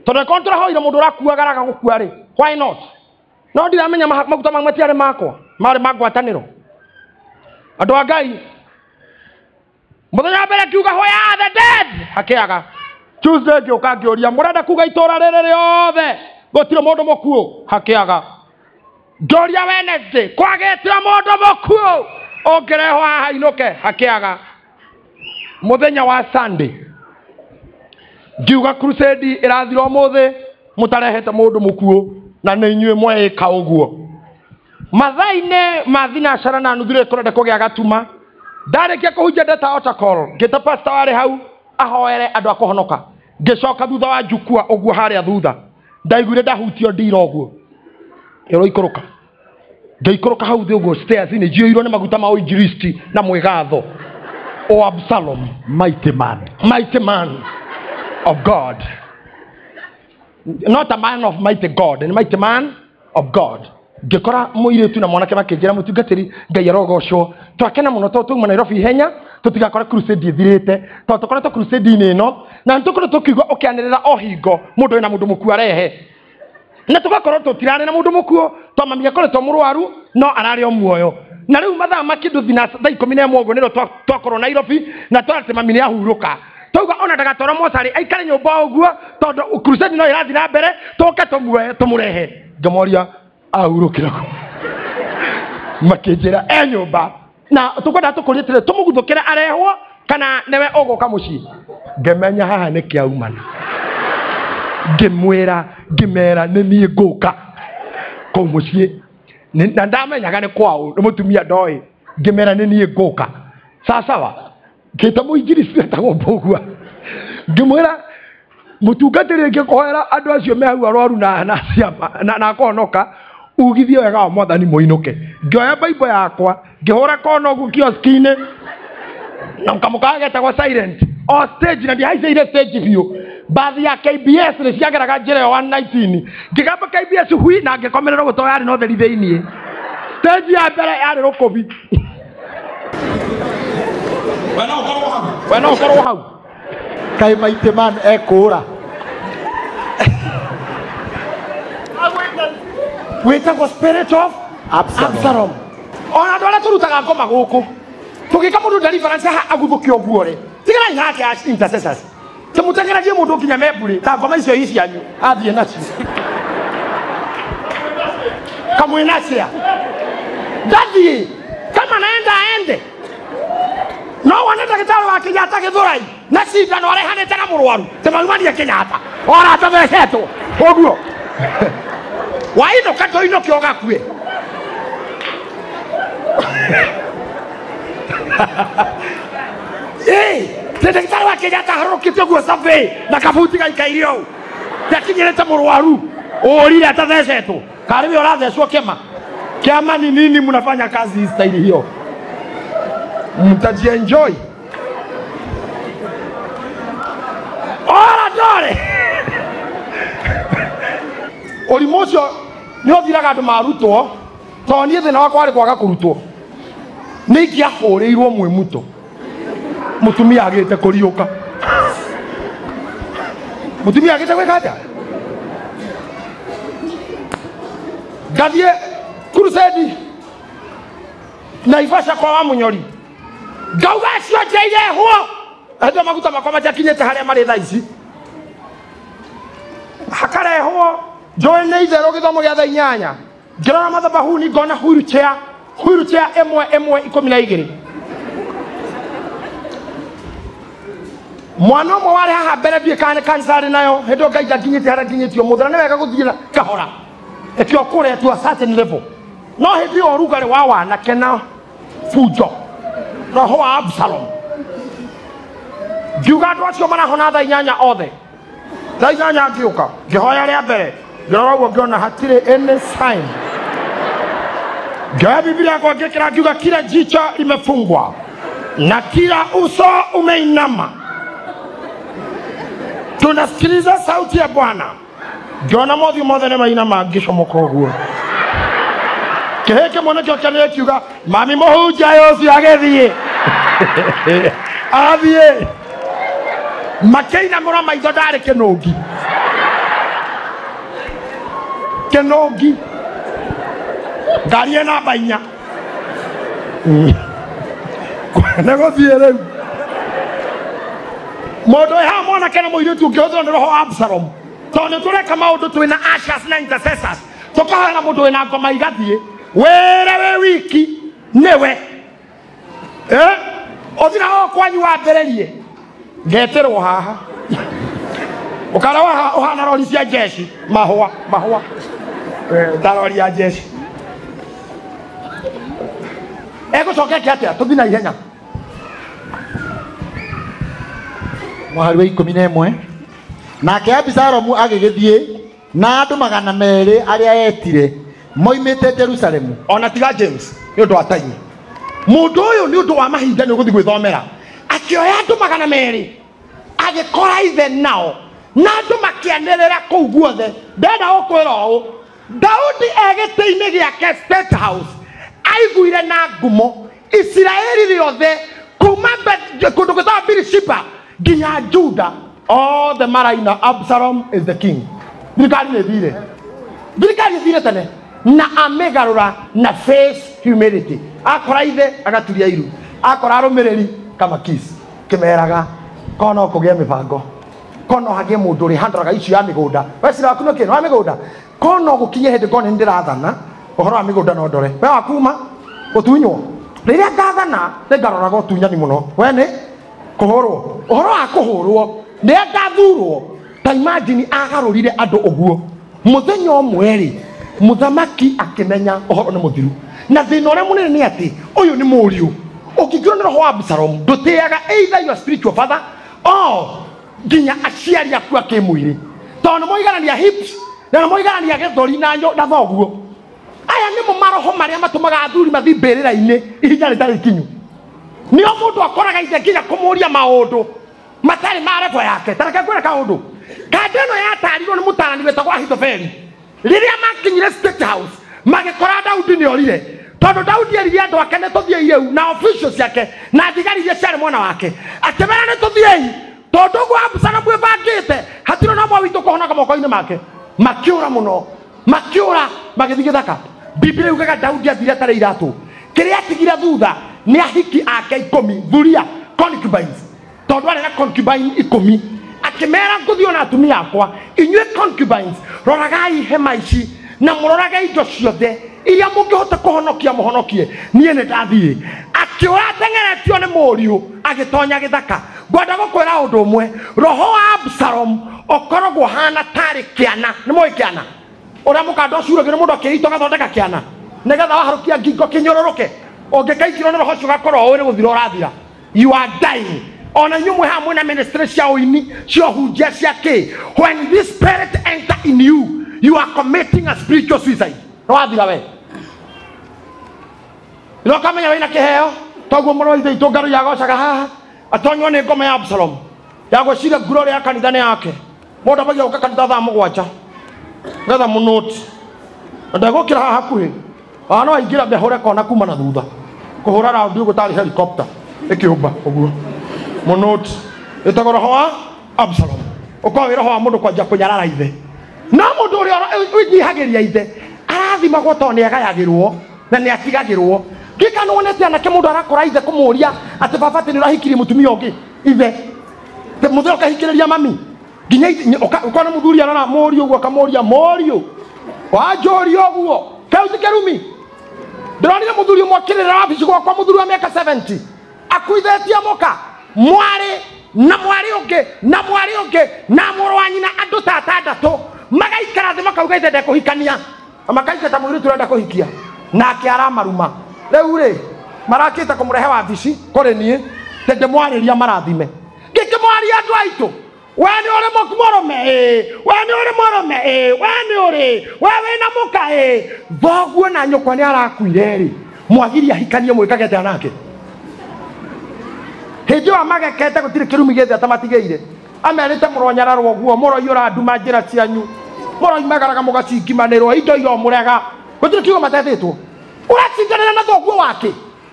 tondu kontra hoire mundu rakuagaraga gukua ri why not no ndiramenya maguta matiare makwa mari magwataniro andu a Ngai muthenya mbere kiuga hoya the dead hakiaga Tuesday ngioka ngioria murenda kuga itora riri riothe gutire mundu mukuo hakiaga Doria Wednesday kwagetira mundu mukuo ongereho haha inuke hakiaga muthenya wa Sunday ngiuga crusade irathira umuthi mutarehete mundu mukuo na ni inyue mweka uguo mathaine mathina cara na nuthire kurende kugia gatuma ndarĩkia kũhunjia ndeta protocol ngĩta pastor warĩ hau ahoere andũ a kũhonoka ngĩcoka thutha wa njukua ũguo harĩa thutha ndaiguire ndahutio ndira ũguo ikũrũka ngĩikũrũka hau thĩ ũguo stairs nĩ njiyũirwo nĩ maguta ma ũinjilisti na mwĩgatho o Absalom mighty man of God, not a man of mighty God, and mighty man of God. Ngĩkora mũirĩtu na mwanake makĩnjĩra mũtungatĩri Ngai arogocwo twakena mũno tondũ tuma Nairobi ihenya tũtigakora crusade ĩthirĩte tondũ tũkoretwo crusade-inĩ ĩno na nĩtũkorwo tũkiuga ũkĩanĩrĩra o hingo mũndũ wĩna mũndũ mũkuo arehe na tũgakorwo tũtirarĩ na mũndũ mũkuo tondũ mami akoretwo mũrwaru no ararĩ o muoyo na rĩu mathaa makĩndũ thina thaa 11 ũguo nĩrĩo twakorwo Nairobi na twarate mami nĩ ahurũka tauga ona ndagatwarwo mocarĩ aikare nyũmba ũguo tondũ crusade no ĩrathiĩ na mbere tũke tũmũrehe ngamoria ahurũkĩra makĩnjĩra nyũmba na tũkwenda tũkũrie tĩrĩ tũmũguthũkĩre arehwo kana nĩwe ũgũka mũciĩ ngĩmenya haha nĩ kĩaumana ngĩmwĩra ngĩmera nĩ niĩ ngũka kũu mũciĩ na ndamenyaga nĩ kwao nĩ mũtumia ndoĩ ngĩmera nĩ niĩ ngũka sawa ngĩta mũinjilisti etagwo Mbũgua ngĩmwĩra mũtungatĩri ngĩkũhoera andũ acio me hau arwaru na kũhonoka ugithio wega wa Mwathani mũinũke ngĩoya Bible yakwa ngĩhũra kono ũguo kioski-inĩ na mũkamũka getagwo silent o stage na ndihaiceire stage biũ bathi ya KBS nĩ ciageraga njĩra yo 119 ngĩgamba KBS hui na ngĩkomererwo gũtoo yarĩ na ũtheri thĩiniĩ stage ya mbere yarĩ rũkũbi wena ũkorwo hau kaĩ mighty man ekũra wĩtagwo spirit of Absalom ona andũ arĩa tũrutaga ngoma gũkũ tũgĩka mũndũ deliverance haha aguthũke ũguo rĩ tigarai nake intercessors tũmũtengeragie mũndũ nginya membũrĩ ta ngoma icio cianyu athiĩ nacio kamwĩnacia ndathiĩ kama naenda aende no wone ndagĩtarĩ wa Kenyatta Gĩthũrai na cindano arehanĩte na mũrwaru temaumanie Kenyatta ora tathecetwo ũguo wainũka tũinũke ũgakue ndagĩtarĩ wa Kenyatta harũkĩte ũguo cabe na kabuti gaikaire ũũ ndakinyĩrĩte mũrwaru ũrire atathecetwo karĩ we ũrathecwo kĩama ni nini mnafanya kazi staili hiyo mtajienjoy ora dole ũrimũ ũcio nĩ ũthiraga andũ marutwo tondũ niĩ thĩna wakwa warĩ kwaga kũrutwo nĩ ingĩahũrĩirwo mwĩmuto mũtumia agĩte kũriũka mũtumia agĩte gwĩka atĩa ngathiĩ crusade Naivasha kwa wa Munyori ngauga cio njeirehwo andũ maguta makwa matakinyĩte harĩa marĩ thaa ici hakarehwo njoe nĩ itherũ gĩthomo gĩa thaa 8 ngĩrora mathabahuni ngona wheelchair 1 mwana ũmwe warĩ haha mbere ndiĩ kana kanca arĩ nayo hĩndĩ Ngai ndakinyĩte harĩa nginyĩtio mũthera nĩ wega gũthiĩ kahora ĩkĩo kũrĩa tu a certain level no hĩndĩ ĩyo rugarĩ wa wanake na fujo roho wa Absalom ngiuga andũ acio marahona thaa 8 othe thaa 8 ngĩũka ngĩhoya rĩa mbere ngĩrora ũguo ngĩona hatirĩ any sign ngĩoya Biblia yakwa ngĩkĩra ngiuga kila jicho limefungwa na kila uso umeinama tunasikiliza sauti ya Bwana ngĩona mothiũ mothe nĩ mainama ngĩcomoka ũguo kĩhĩke mwanake ũkĩanĩrĩ kiuga mami mũhunjia ũcio agĩthiĩ athiĩ makĩinamũra maitho ndarĩ kĩnũngi ngari ĩ namba 4 nĩ gũthiĩ rĩu mũndũ ĩ haha mwanake na mũirĩtu ũngĩhũthĩrwo nĩ roho wa Absalom tondũ nĩ tũreka maũndũ twĩna ushers na intercessors tũkahoera mũndũ wĩna ngoma igathiĩ wĩre wĩ wiki nĩwe ũthira o kwanyu wambĩrĩrie ngeterwo haha ũkara ũhana rori cia jeshi mahũa ta rori ya jeshi egũcoke atĩa tũthiĩ na ihenya mwari wa 11 nake Abisalomu agĩgĩthiĩ na andũ 200 arĩa etire moimĩte Jerusalemu. Ona tiga James nĩ ũndũ wa time. Mũndũ ũyũ nĩ ũndũ wa mahinda nĩ ũgũthiĩ gwĩthomera. Akĩoya andũ 200 agĩkora ithe nao na andũ makĩanĩrĩra kũu guothe. Ndenda gũkwĩra ũũ, Daudi egĩtĩ-inĩ gĩake State House aiguire na ngumo Isiraeli rĩothe kuma kũndũ gwĩtagwo Birishiba nginya Juda. All the Maraina, Absalom is the king. Thirikari nĩ thire tene na amegarũra na face humility. Akora ithe agaturia iru, akora arũmĩrĩri kama kiss kĩmeraga kono kũgĩa mĩbango, kono hagĩe mũndũ ũrĩ handũraga icio ya mĩgũnda. Wecira waku nĩ kĩno wa mĩgũnda, kono gũkinye hĩndĩ ngone ndĩrathana ũhoro wa mĩgũnda no ndore. We wakuma gũtunywo rĩrĩa ngathana nĩngaroraga ũtunyani mũno. We nĩ kũhũrwo, ũhoro wa kũhũrwo nĩ ngathurwo. Ta imagine agarũrire andũ ũguo mũthenya ũmwe rĩ, mũthamaki akĩmenya ũhoro nĩ mũthiru. Na thĩna ũrĩa mũnene nĩ atĩ ũyũ nĩ mũriũ ũkĩngĩrwo nĩ roho wa Absalomu ndũtĩaga either your spiritual father or nginya aciari aku akĩmwĩrĩ, tondũ nĩ moiganania hips na nĩ moiganania gĩthũri na thoguo. Aya nĩmo maroho marĩa matũmaga athuri mathiĩ mbĩrĩra-inĩ ihinya rĩtarĩ ikinyu. Nĩo mũndũ akoraga ithe nginya kũmũria maũndũ matarĩ ma revo yake. Tareke kwĩra kaũndũ kanda ĩno yatarirwo nĩ mũtarani wĩtagwo Ahithofeli. Rĩrĩa makinyire State House magĩkora Daudi nĩ orire, tondũ Daudi erire andũ ake nĩ tũthiĩ yeu na officials yake na thigari iria ciarĩ mwena wake, akĩmera nĩ tũthiĩ tondũ ũguo Absalomu ebangĩte hatirĩ na mwa witũ kũhonoka moko-inĩ make. Makĩũra mũno, makĩũra magĩthiĩ gĩthaka. Biblia yugaga Daudi athire atarĩ iratũ. Kĩrĩa atigire thutha nĩ ahiki ake 10 thuria concubines, tondũ arĩ na concubine 10. Akĩmera ngũthiĩ na atumia akwa, inyuĩ concubines roragai hema ici na mũrorage indo ciothe iria mũngĩhota kũhonokia mũhonokie, niĩ nĩ ndathiĩ. Akĩũra ateng'eretio nĩ mũriũ agĩtonya gĩthaka. Ngwenda gũkwĩra ũndũ ũmwe, roho wa Absalomu ũkoragwo hana tarĩ kĩana. Nĩ mũĩ kĩana ũrĩa mũkanda ũcuragio nĩ mũndũ akĩrito gathondeka kĩana nĩgetha waharũkia ngingo kĩnyũrũrũke, ũngĩkaingĩrwo nĩ roho ũcio ũgakorwo ũĩ nĩ gũthira ũrathira. You are dying. Ona inyuĩ hamwe na ministry cia ũini cia ũhunjia cia kĩ, when this spirit enter in you, you are committing a spiritual suicide. Nĩ wathira we no kamenya wĩna kĩheo, toguo mũrũ ithe itũ ngaru yagocaga haha atonywo nĩ ngoma ya Absalomu ya gwĩciria ngurore ya kanitha nĩ yake. Mũndũ ambagia gũka kanitha thaa 7 ngetha mũnũti ndagũkĩra haha hakuhĩ no aingĩra mbehũre kona kuma na thutha kũhũra raundi gũtarĩ helicopter ĩkĩũmba ũguo. Mũnũti ĩtagwo roho wa Absalomu, ũkorwo wĩ roho wa mũndũ kwanja kũnyarara ithe. No mũndũ ũrĩa ũnyihagĩria ithe arathimagwo tondũ nĩ agayagĩrwo na nĩ atigagĩrwo. Ngĩka nĩwonete anake mũndũ arakora ithe kũmũria atĩ baba atĩ nĩ ũrahikirie mũtumia ũngĩ ithe mũthee ũkahikĩrĩria mami nginya ũkona mũthuri arona mũriũ ũguo akamũria mũriũ wanjũria ũguo kau ti kĩrumi. Ndĩronire mũthuri ũmwe akĩrĩra wabici gwakwa, mũthuri wa mĩaka 70 akuithĩtie mũka, mwarĩ na mwarĩ ũngĩ na mwarĩ ũngĩ na mũrũ wa nyina, andũ ta 6 magaikara thĩ makauga ithe ndekũhikania, makaingata mũirĩtu ũrenda kũhikia nake aramaruma. Rĩu rĩ marakĩte kũmũrehe wabici kũrĩ niĩ ndĩmwarĩria marathime. Ngĩkĩmwaria andũ aitũ, we nĩ ũrĩ mũrũme we nĩ ũrĩ mũrũme we nĩ ũrĩ we wĩna mũka thoguo na nyũkwa nĩ arakuire rĩ mwagiria ahikanie mwĩkagete anake. Hĩndĩ ĩyo magekete gũtirĩ kĩrumi gĩthĩ atamatigĩire, amerĩte mũronyararwo ũguo, mũroiyũra nduma njĩra cianyu, mũroimagaraga mũgacingimanĩrwo indo iyo mũrega, gũtirĩ kiugo matethĩtwo. Ũracindanĩra na thoguo wake,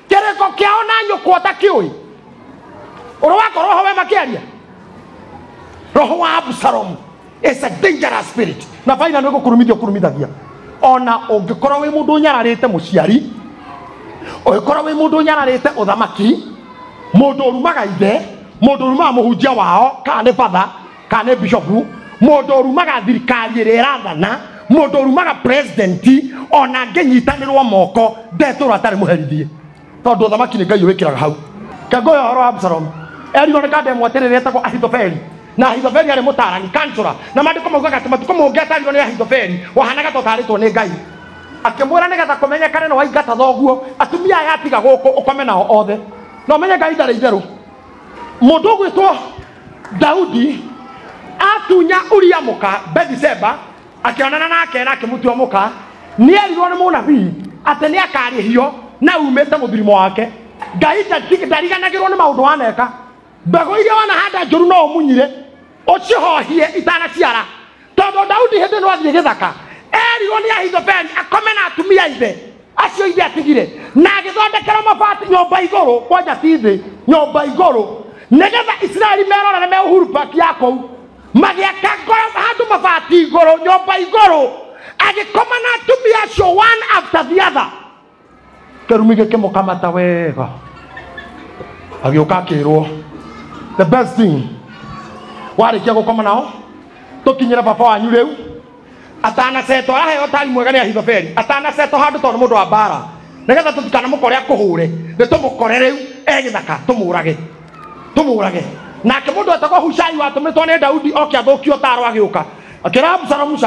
kĩrĩko kĩao na nyũkwa ũtakĩũĩ, ũrĩ wakorwo ho we makĩaria. Roho wa Absalomu is a dangerous spirit. Na faina nĩ gũkũrumithio kũrumithagia. Ona ũngĩkorwo wĩ mũndũ ũnyararĩte mũciari, ũngĩkorwo wĩ mũndũ ũnyararĩte ũthamaki, mũndũ ũrumaga ithe, mũndũ ũrumaga mũhunjia wao kana nĩ father kana nĩ bishop, mũndũ ũrumaga thirikari ĩrĩa ĩrathana, mũndũ ũrumaga president, ona angĩnyitanĩrwo moko ndetũra atarĩ mũherithie, tondũ ũthamaki nĩ Ngai ũwĩkĩraga hau. Kangoya ũhoro wa Absalomu erirwo nĩ kanda ĩmwe atĩrĩrĩ ĩtagwo Ahithofeli, na Ahithofeli arĩ mũtarani kansũra, na maandĩko maugaga atĩ matukũ mũngĩ atarirwo nĩ Ahithofeli wahanaga ta ũtarĩtwo nĩ Ngai, akĩmwĩra nĩgetha kũmenyekane nĩ waingata thoguo atumia aya atiga gũkũ ũkome nao othe na ũmenye Ngai ndarĩ itherũ. Mũndũ ũgwĩtwo Daudi atunya Uria muka Bathsheba akionana nake na akimutua muka ni erirwo ni munabii ate ni akarihio na umete muthirimo wake Ngai ndariganagirwo ni maundu waneka mbego iria wanahanda njuru no umunyire ucihohie itanaciara tondu Daudi hindi no athie githaka erirwo ni Ahithofeli akome na atumia ithe acio ithe atigire na agithondekera mabati nyomba iguru kwanja tithi nyomba iguru nigetha Israeli merorane me Uhuru Park yako magiaka ngoro handu mabati iguru nyomba iguru agikoma na atumia acio one after the other kerumi gikimukamata wega agioka akirwo the best thing warikia gukoma nao tukinyira papa wanyu riu atana seto aheo tari mwega ni Ahithofeli atana seto handu tondu mundu wa bara nigetha tutikana mukore akuhure ni tumukore riu egithaka tumurage nake mundu atako Hushai watumitwo ni Daudi oke athukio taro agioka akira Absalomu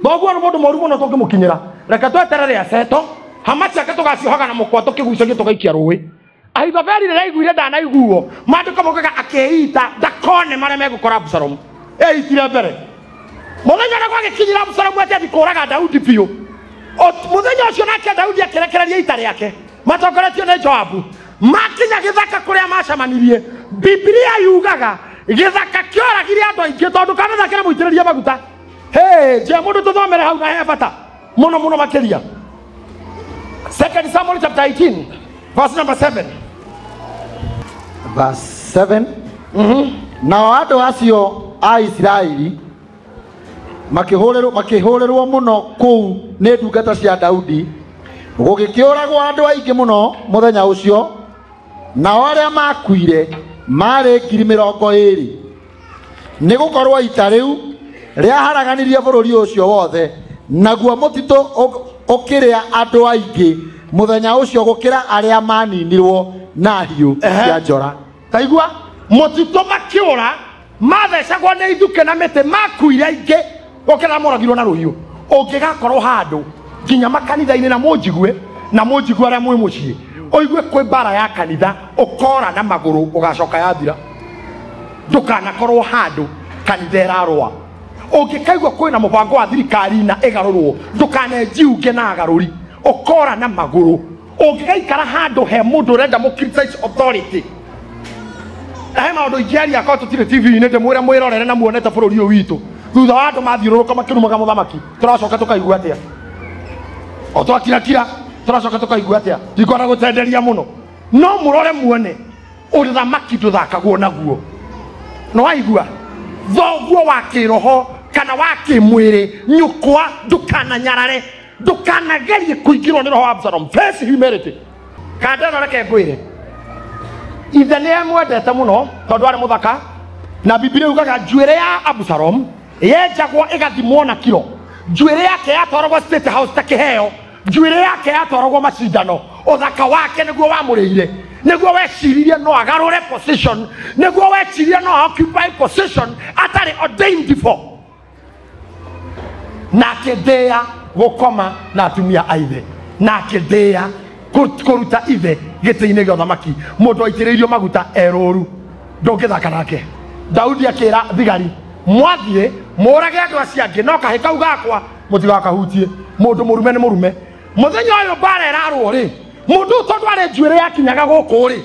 thoguo ni mundu moru muno tungimukinyira reka tweterere aseto hamachi akatugaciohaga na mukwa tukigucagia tugaikia ruwi Ahithofeli rira iguire ndanaiguo mandiko mokaga akeita ndakone maria megukora Absalomu eitire mbere muthenya na gwagikinyira Absalomu ati athikuraga Daudi biu muthenya ucio nake Daudi akirekereria ita riake matokoretio ni Joabu makinya githaka kuria macamanirie Biblia yugaga githaka kioragire andu aingi tondu kana thakira muitiriria maguta je mundu tuthomere hau na he bata muno makiria 2 Samuel chapter 18 verse number 7 verse 7 nao andu acio a Israeli makihurerwo muno kuu ni ndungata cia Daudi gugikiuragwo andu aingi muno muthenya ucio nao aria makuire mari 20,000 ni gukorwo ita riu ria haraganirie bururi ucio wothe naguo mutito ukiria andu aingi muthenya ucio gukira aria maninirwo na hiu cia njora taigua mutito makiura mathecagwo ni ithuke na mite makuire aingi gukira moragirwo na ruhiu ungigakorwo handu nginya makanitha-ini na munjigue aria mwi mucii oigue kwi bara ya kanitha ukora na maguru ugacoka yathira ndukanakorwo handu kanitha irarwa ungikaigua kwina mubango wa thirikari na igarurwo ndukanejiunge na agaruri ukora na maguru ungigaikara handu he mundu urenda mu criticize authority ahe maundu ingiaria ko tutire TV-ini ndimwire mwirorere na muonete bururi uyu witu thutha wa andu mathiururuka makirumaga muthamaki turacoka tukaigua atia o twakira turacoka tukaigua atia tikona gutenderia muno no murore muone uthamaki nduthakagwo naguo no waigua thoguo wa kiroho kana wa kimwiri nyukwa ndukananyarare ndukanagerie kuingirwo ni roho wa Absalom face humility kandana reke ngwire ithe ni amwendete muno tondu ari muthaka na Biblia yugaga njuire ya Absalom yenjagwo igathimwo na kiro njuire yake yatwaragwo State House ta kiheo njuire yake yatwaragwo macindano uthaka wake niguo wamuriire niguo weciririe no agarure position niguo weciririe no occupy position atari ordained before na kithia gukoma na atumia aithe na kithia kuruta ithe giti-ini gya uthamaki mundu aitiriirio maguta eruru ndungithaka nake Daudi akira thigari mwathie murage andu acio angi no kahi kau gakwa mutigakahutie mundu murume ni murume muthenya uyu bara irarwo ri mundu tondu ari njuire yakinyaga guku ri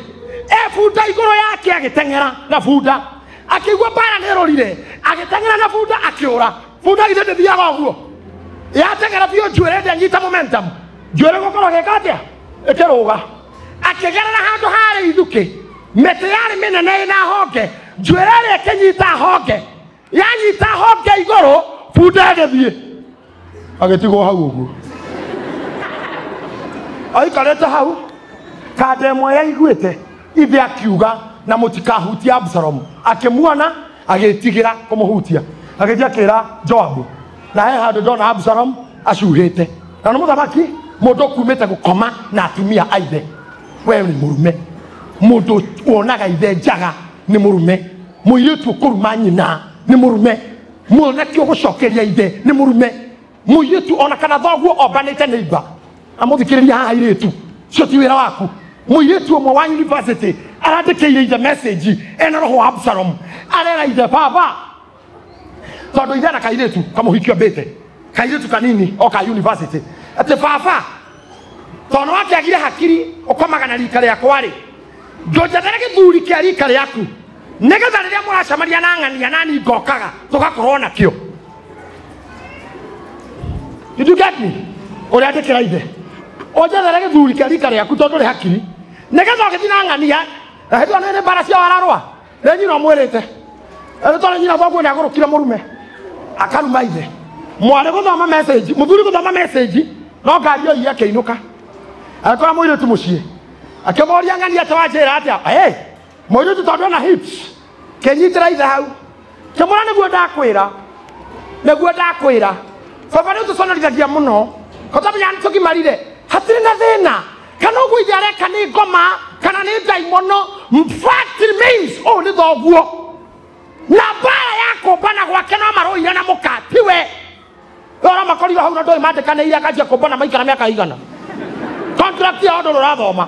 ebunda iguru yake agitengera na bunda akigwa bara nirorire agitengera na bunda akiura bunda githe ndithiaga uguo yatengera bio njuire ndanyita momentum njuire gukorwo gikatia ikiruga akigerera handu hari ithuki miti yari minene ina honge njuire ri ikinyita honge yanyita honge iguru bunda agithie agitigwo hau uguo aikarete hau kande ĩmwe yaiguĩte ithe akiuga na mũtikahutia Absalom akimuona agitigira kumuhutia agithia kira Joabu na he handu ndona Absalom acuhĩte na nĩ mũthamaki mũndũ kumĩte gũkoma na atumia aithe we nĩ mũrume mũndũ wonaga ithe njaga nĩ mũrume mũirĩtu ũkũruma nyina nĩ mũrume mwanake ũgũcokeria ithe nĩ mũrume mũirĩtu ona kana thoguo ombanĩte neighbor amuthikiriria haha iretu cio ti wira waku muiretu omwe wa university arandĩkĩire ithe message ena roho wa Absalom arera ithe baba tondũ ithe na kairĩtu kamũhikio mbĩte kairĩtu kanini oka university atĩ baba tondũ wakĩagire hakiri ũkomaga na rika rĩakwa rĩ ndũnjethere gĩthuri kĩa rika rĩaku nĩgetha rĩrĩa mũracemania na ng'ania nani ngokaga tũgakorwo nakĩo. Did you get me? Ũrĩa andĩkĩra ithe ũnjethere gĩthuri kĩa rika rĩaku tondũ rĩ hakiri nĩgetha ũgĩthiĩ na ng'ania hĩndĩ ĩno nĩ mbara cia wararũa nĩ nyina ũmwĩrĩte tondũ nyina thoguo nĩ agũrũkire mũrume akaruma ithe mwarĩ gũthoma message mũthuri gũthoma message no ngari yo akĩinũka akora mũirĩtu mũciĩ akĩmoria ng'ania atĩ wanjĩra atĩa mũirĩtu tondũ na hips kĩnyitĩra ithe hau kĩmũra nĩguo ndakwĩra baba nĩ tũconorithagia mũno kotamenya nĩ tũgimarire hatirĩ na thĩna kana ũguo ithe areka nĩ ngoma kana nĩ ndaimono fact remains nĩ thoguo na mbara ya kũmbana gwake no marũire na mũkati we ora makorirwo hau na ndũĩ mandĩkanĩire akanjia kũmbana maikara mĩaka igana contract ya ndũrũ rathoma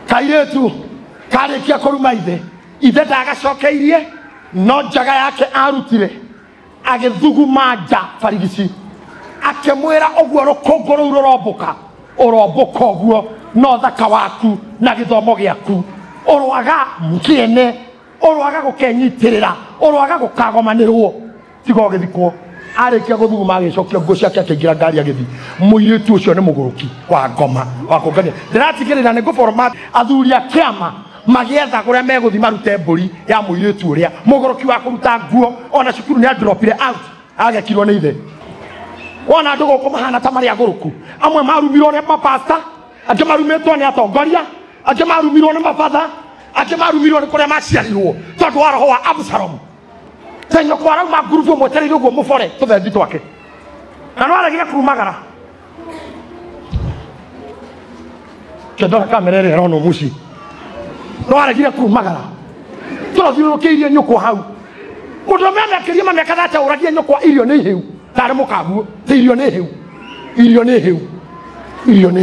kairĩtu karĩkia kũruma ithe ndagacokeirie no njaga yake arutire agĩthuguma nja barigici akĩmwĩra ũguo rũkũngũ rũu ũromboka ũguo no thaka waku na gĩthomo gĩaku ũrwaga mũkĩene ũrwaga gũkenyitĩrĩra ũrwaga gũkagomanĩrwo tiga ũgĩthikwo arĩkia gũthuguma agĩcokia nguo ciake akĩingĩra ngari agĩthiĩ mũirĩtu ũcio nĩ mũgũrũki wa ngoma wa kũngania ndĩratigĩrĩra nĩ ngũformat athuri a kĩama magĩetha kũrĩa megũthiĩ marute mbũri ya mũirĩtu ũrĩa mũgũrũki wa kũruta nguo ona cukuru nĩ andropire out agekirwo nĩ ithe wona andũ gũkũ mahana ta marĩ agũrũku amwe marumirwo nĩ mapasta angĩ marumĩtwo nĩ atongoria angĩ marumirwo nĩ mabatha angĩ marumirwo nĩ kũrĩa maciarirwo tondũ wa roho wa Absalom tenyo kwarauma ngurubu mwetereire ũguo mũbore tũthethi twake na no aregire kurumagara kĩndora kamera ĩrĩa ĩrona mũciĩ no aregire kurumagara tũrathiũrũrũkĩirie nyũkwa hau mũndũ amekĩrie mamĩaka thate ũragie nyũkwa irio nĩ ihĩu tarĩ mũkaguo irio nĩ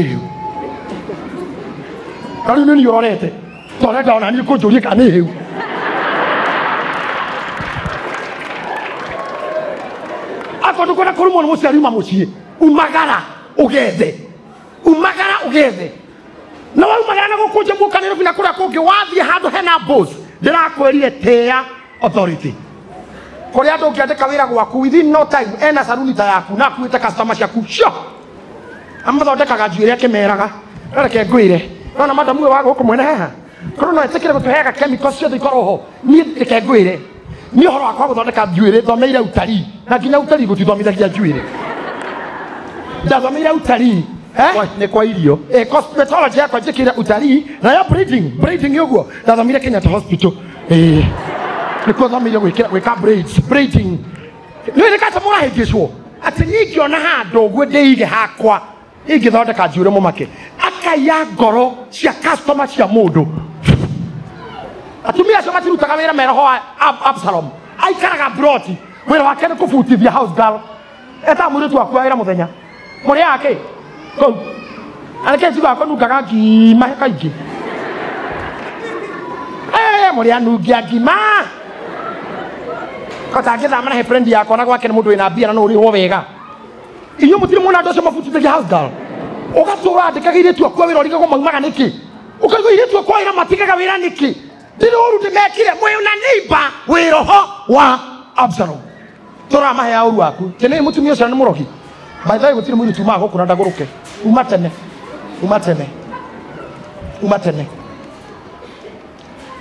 ihĩu karĩu nĩ niĩ ũrorete tondũ ona niĩ kũnjũria kana nĩ ihĩu akorwo kwenda kũrumwo nĩ mũciari uma mũciĩ umagara ũgethe na waumagara na gũkũnja guoka Nairobi na kũrĩa kũngĩ wathiĩ handũ hena boss ndĩrakwĩrire tĩa authority kũrĩa andũ ũngĩandĩka wĩra gwaku within no time ena saruni ta yaku na akuĩte customer ciaku amathondekaga njuĩrĩ akĩmeraga reke ngwĩre nona madamu ũyũ wa gũkũ mwene haha korwo no etĩkĩre gũtũheaga chemicals ciothe ikorwo ho niĩ reke ngwĩre niĩ ũhoro wakwa gũthondeka njuĩrĩ thomeire utarii na nginya utarii gũtithomithagia njuĩrĩ ndathomeire utarii nĩ kwa irio cosmetology yakwa njĩkĩire utarii na ya braiding ũguo ndathomire Kenyatta Hospital nĩkuo thomeire gwĩka braiding nĩ kata mũrahĩngĩcwo atĩ niĩ ingĩona handũ ũguo ndĩige hakwa ingĩthondeka njuĩrĩ mũmake akaiya ngoro cia customer cia mũndũ atumia acio matirutaga wĩra me roho wa Absalom aikaraga broti wĩra wake nĩ kũbutithia house girl eta mũirĩtu waku wĩra mũthenya mũrĩaga kĩ kũu anake tiga akũnungaga ngima kaingĩ mũrĩa nungia ngima kota angĩthama na he friend yakwa na gwake nĩ mũndũ wĩna mbia na no ũrĩhwo wega inyuĩ mũtirĩ muona andũ acio mabutithagia house girl ũgatũra andĩkaga airĩtu akua wĩra ũrigagwo maumaga nĩkĩ ũkaigua airĩtu akua wĩra matigaga wĩra nĩkĩ ndĩrĩ ũru ndĩmekire mwĩna neighbor wĩ roho wa Absalom tũramahe ya ũru waku tene mũtumia ũcio nĩ mũrogi by the way gũtirĩ mũirĩtu umaga gũkũ na ndagũrũke uma tene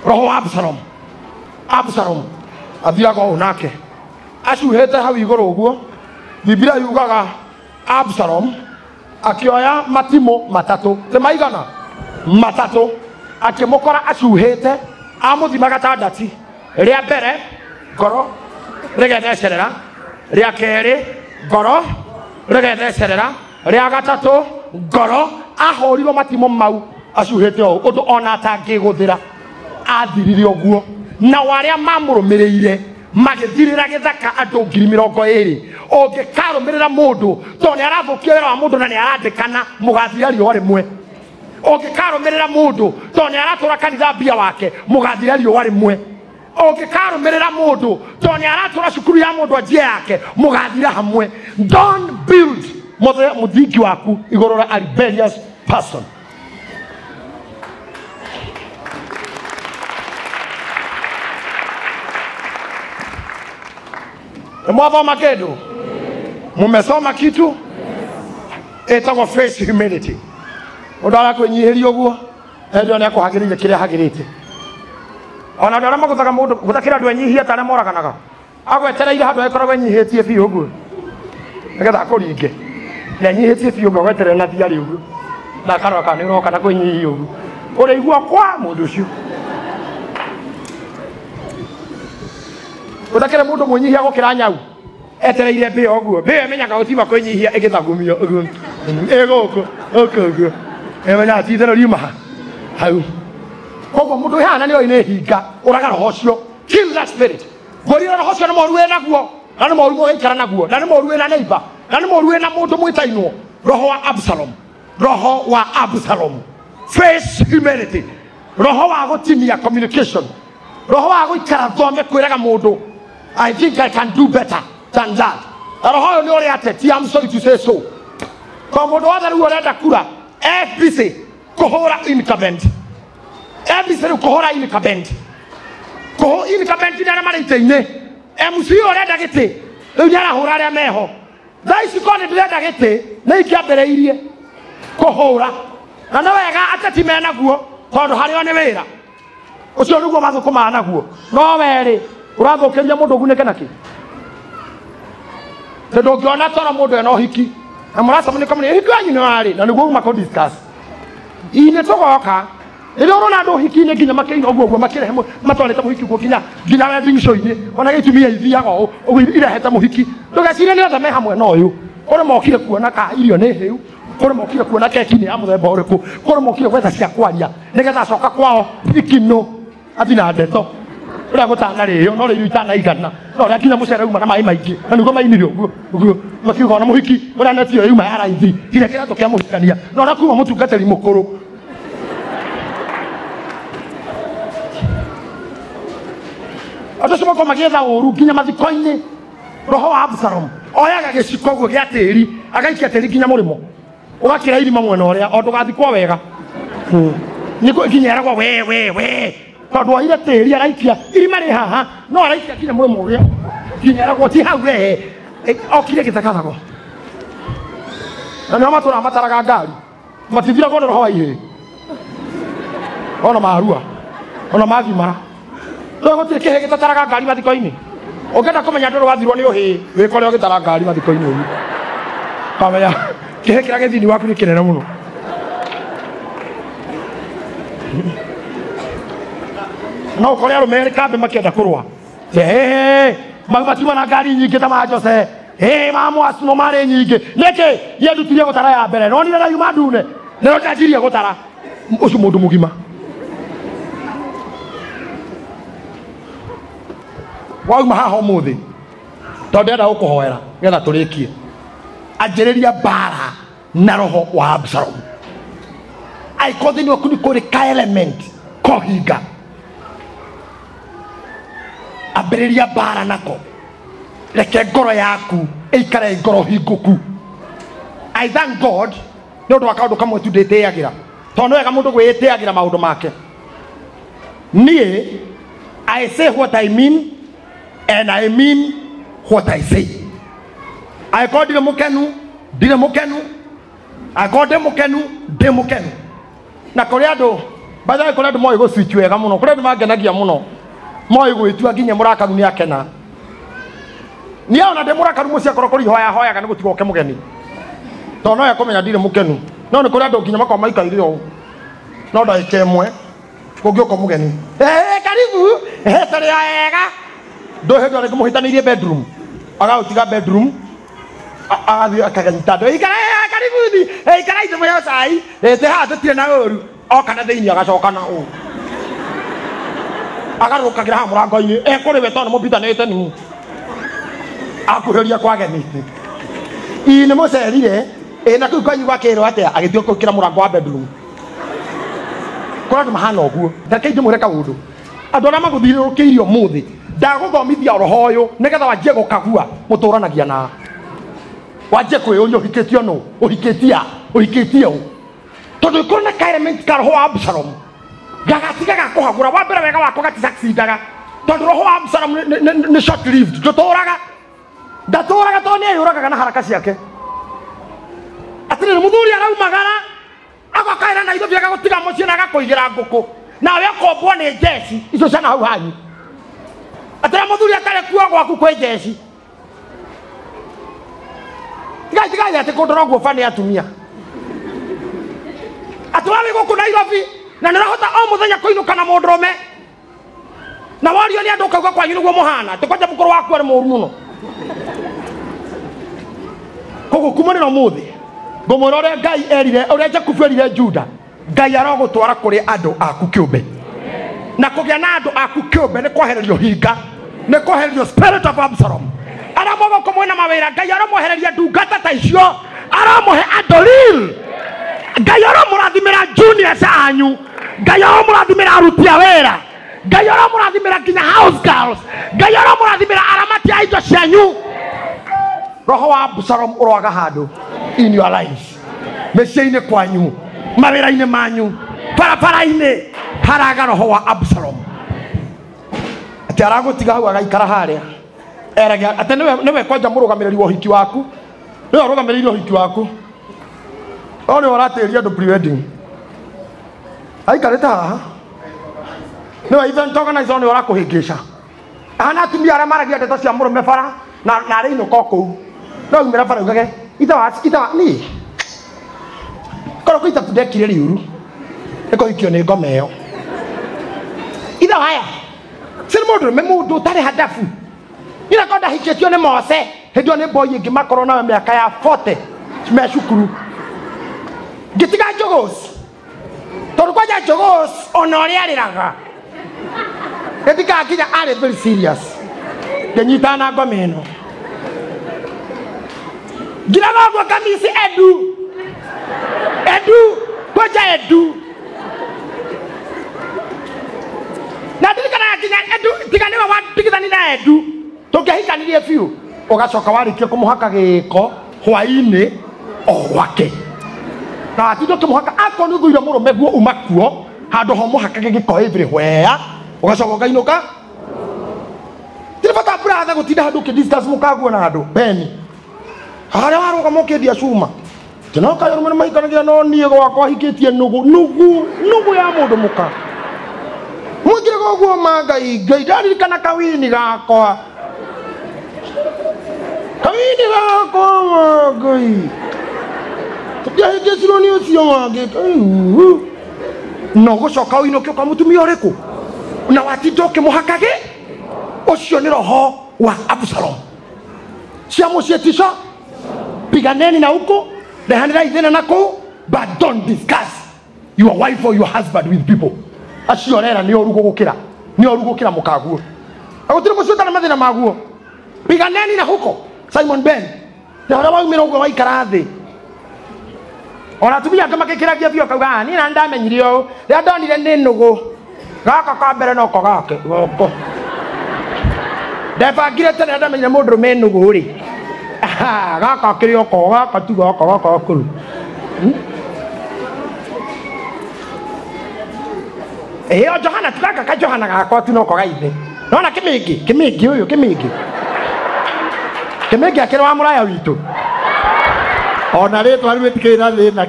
roho wa Absalom athiaga ũũ nake acuhĩte hau igũrũ ũguo Biblia yugaga Absalom akĩoya matimũ matatũ te maigana matatũ akĩmũkora acuhĩte amũthimaga tandati rĩa mbere ngoro rĩgethecerera rĩa kerĩ ngoro rĩgethecerera rĩa gatatũ ngoro ahũrirwo matimũ mau acuhĩte ũũ ũndũ ona atangĩgũthĩra athirire ũguo na warĩa mamũrũmĩrĩire magĩthirĩra gĩthaka andũ 20,000 ũngĩkarũmĩrĩra mũndũ tondũ nĩ arathũkia wĩra wa mũndũ na nĩ arandĩkana mũgathira riũa rĩmwe ũngĩkarũmĩrĩra mũndũ tondũ nĩ aratũra kanitha mbia wake mũgathira riũa rĩmwe ũngĩkarũmĩrĩra mũndũ tondũ nĩ aratũra cukuru ya mũndũ njia yake mũgathira hamwe. Don't build mũthingi waku igũrũ rĩa a rebellious person. Mwathoma kĩndũ? Mumesoma kitu? Etagwo face humility. Mũndũ arakwĩnyihĩria ũguo ndio nĩ akũhagĩrĩire kĩrĩa hagĩrĩte. Ona andũ arĩa magũthaga mũndũ gũthakĩra andũ anyihia ta arĩa moraganaga agwetereire handũ agĩkoragwo enyihĩtie biũ ũguo nĩgetha akũringe na enyihĩtie biũ ũguo agweterera na thiarĩ ũguo na akarora kana nĩ ũroka na kwĩnyihia ũguo ũrĩigua kwa mũndũ ũcio. Gũthakĩra mũndũ mũnyihia gũkĩra nyau etereire mbĩo ũguo mbĩo ĩmenyaga gũtiuma kwĩnyihia ĩgĩthagumio ũguo ĩgũkũ ũguo ĩmenyaga ti itherũ riuma hau. Koguo mũndũ ihana nĩ oĩ nĩ hinga ũraga roho ũcio. Kill that spirit. Ngũrĩra roho ũcio nĩ moru wĩ naguo na nĩ moru mũgĩikara naguo na nĩ moru wĩ na neighbor na nĩ moru wĩ na mũndũ mwĩtainwo. Roho wa Absalom, roho wa Absalom. Face humility, roho wa gũtinia communication, roho wa gũikara thome kwĩraga mũndũ I think I can do better than that. Roho ũyũ nĩ ũrĩa ateti, I'm sorry to say so. Kwa mũndũ wothe rĩu ũrenda kura FBC kũhũra incumbent. FBC kũhũra incumbent. Kũhũra incumbent nĩ arĩa marĩ itĩ-inĩ. MC ũrenda gĩtĩ rĩu nĩ arahũra arĩa meho. Thaa ici korwo nĩ ndĩrenda gĩtĩ nĩ ikĩambĩrĩirie kũhũra na nĩ wega ateti menaguo tondũ harĩo nĩ wĩra ũcio nĩguo mathũkũmaga naguo. No werĩ ũrathũkĩria mũndũ ũgunĩke nakĩ? Tondũ ũngĩona toro mũndũ ena ũhiki na mũracemania mũnene ũhiki wanyu nĩ warĩ na nĩguo uma kũ-discuss inĩ tũgoka rĩrĩa ũrona andũ ũhiki-inĩ nginya makĩina ũguo ũguo makĩrehe matwarĩte mũhiki ũguo nginya wedding show-inĩ ona gĩtumia ithiaga ũguo irehete mũhiki ndũgecirie nĩ othe me hamwe na ũyũ. Kũrĩ mokire kuona ka irio nĩ hĩu, kũrĩ mokire kuona keki nĩ ya mũthemba ũrĩkũ, kũrĩ mokire gwetha cia kwaria nĩgetha acoka kwao ikinũ athi na ndeto ũrĩa gũtanarĩo no rĩu itanaigana no rĩa kinya mũcere uma na maĩ maingĩ na nĩguo mainire ũguo makiuga ona mũhiki ũrĩa netio yuma ya raithi kire kĩratũ kĩa mũhikania no ona kuma mũtungatĩri mũkũrũ. Andũ acio makorwo magĩetha ũru nginya mathiko-inĩ. Roho wa Absalom oyaga gĩciko ũguo gĩa tĩri agaikia tĩri nginya mũrĩmo ũgakĩra irima mwena ũrĩa o ndũgathikwo wega nginya eragwo we tondũ oire tĩri araikia irima rĩ haha no araikia nginya mũrĩmo ũrĩa nginya eragwo ti hau we okire gĩthagathagwo na nĩo matũraga mataraga ngari matithiragwo nĩ roho wa ihĩ ona marua ona magimara gũtirĩ kĩhĩ gĩtataraga ngari mathiko-inĩ. Ũngĩenda kũmenya ndũrĩ wathirwo nĩ ũhĩ wĩkore ũgĩtara ngari mathiko-inĩ ũguo kamenya kĩhĩ kĩrĩa gĩthini waku nĩ kĩnene mũno. No ũkore arũme erĩ kambe makĩenda kũrũa matiuma na ngari nyingĩ ta ma Jose mamwaci no marĩ nyingĩ nĩkĩ yendutirie gũtara ya mbere no nire rayuma ndune nĩyo ndanjirie gũtara ũcio mũndũ mũgima. Wauma haha ũmũthĩ tondũ ndĩrenda gũkũhoera nĩgetha tũrĩkie anjĩrĩria mbara na roho wa Absalom. Angĩkorwo thĩinĩ waku nĩ kũrĩ ka element kũhinga ambĩrĩria mbara nako reke ngoro yaku ĩikare ngoro hingũku. I thank God nĩ ũndũ wa kaũndũ kamwe tu ndĩtĩagĩra tondũ nĩ wega mũndũ gwĩtĩagĩra maũndũ make. Niĩ I say what I mean and I mean what I say. I call the mukenu, ndire mukenu. I call the mukenu, de mukenu. Na koreado, bada koreado mo igo switch wega muno. Koreado magenagia muno. Mo igo itu aginya murakaru ni akena. Ni ona de murakaru mucia korokori hoya kana gutigo ke mugeni. To no ya komenya ndire mukenu. No ni koreado ginya makwa maikaire o. No da ikemwe. Kogyo mugeni. Karibu. Tari ega. Do he dore kumuhitanĩirie bedroom agatiga bedroom agathiĩ akaganyita ndo karibuni ikaraite mũrĩo cai te haha tũtirĩ na ũru oka na thĩinĩ agacoka na ũũ agarũkagĩra haha mũrango-inĩ kũrĩ we tondũ mũmbitanĩte nĩ akũhĩria kwagenĩte nĩ mũcerire na kĩu kwanyu gwakĩrwo atĩa agĩthiĩ kũingĩra mũrango wa bedroom kora mahana oguo ndake ije mureka undu andu ara maguthirukiirio muthi ndaguthomithia roho uyu nigetha wanjie gukagua muturanagia na wanjie kwiyuria uhikitio no uhikitia tondu ikona element ka roho wa Absalom gagatiga gakuhagura wa mbere wega wako gatisaksidaga tondu roho wa Absalom ni short lived ndaturaga tondu niyuraga na haraka ciake atire muthuri araumagara agakaira na itho gagutiga mucii na gakuigira nguku nawe akombwo ni jeshi icio ciana hau hanyu atire muthuri atare kuo gwaku kwi jeshi tigai ati kundora guo fani atumia atwawe guku Nairobi na nirahota o muthenya kuinuka na mundurume na wario ni andu kauga kwanyu niguo muhana tikwaje mukuru waku ari muru muno kogo kumanira muthi ngomora uria Ngai erire uria Jakubu erire Juda Ngai arogutwara kuri andu aku kiumbe na kugia na andu aku kiumbe ni kwehererio hinga ni kwehererio spirit of Absalom aramogo kumwena mawira Ngai aromohereria ndungata ta icio aramohe adolil Ngai aromurathimira juniors anyu Ngai aromurathimira aruti a wira Ngai aromurathimira nginya house girls Ngai aromurathimira aramati a indo cianyu roho wa Absalom uroaga handu in your life meciini kwanyu mawira-ini manyu barabara-ini haraga roho wa Absalom ati aragutiga hau agaikara haria eragia ati niwe kwanja murugamiriri wa uhiki waku niwe urugamiriri uhiki waku oni oratiria andu pre-wedding aikarite haha niwe event organizer oni orakuhingisha ana atumia aria maragia ndeto cia murume bara na ariinuka kuu no umira bara ugage ita ni koro kuita tudekire riuru eko ikio ni ngome yo ita haya sir mundu tari hadafu ina konda hiketio ni Mose hedio ni boy ingi makoro na miaka ya 40 me shukuru gitiga jogos torukwaja jogos onori ariraga etika akija are very serious denyita na ngome no giraga kwa kamisi edu koja edu na ndikana akinya edu tikane wa tikithani na edu tungehikanirie fiu ugacoka warikie kumuhaka giko hwaini o wake na atindo kumuhaka ako nuthuire murume guo umakuo handu ho muhaka giko everywhere ugacoka ngainuka tiribata brother gutinda handu kidiscuss mukaguo na handu beni hara waruga mokendia cuma tinoka yorume maikanagia no nie gwakwa hikitie nugu ya mundu muka mwikire goguo Ngai ndarikana kawini gakwa Ngai tukia hikiciro ni ucio wangi no gucoka uinukio kwa mutumia uriku na watindo kimuhakage ucio ni roho wa Absalom cia mucietisha piganeni na huko rehanira ithena nako but don't discuss your wife or your husband with people aciorera ni orugukira mukaguo agutire gucutana mathina maguo piganeni na huko Simon Ben ndara waumira ugo waikara thi ona tumia kama kikiragia bio kauga ni na ndamenyirio ria ndonire ni nugu gaka ka mbere no ko gake goko ndebangire tene ndamenyire mundu me nugu ri gaka kirio ko gaka tu gaka kuru Johana tukaka ka Johana gaka tu no ko gaithe nona kimingi uyu kimingi akira wa muraya witu ona ritu ari wetikira thina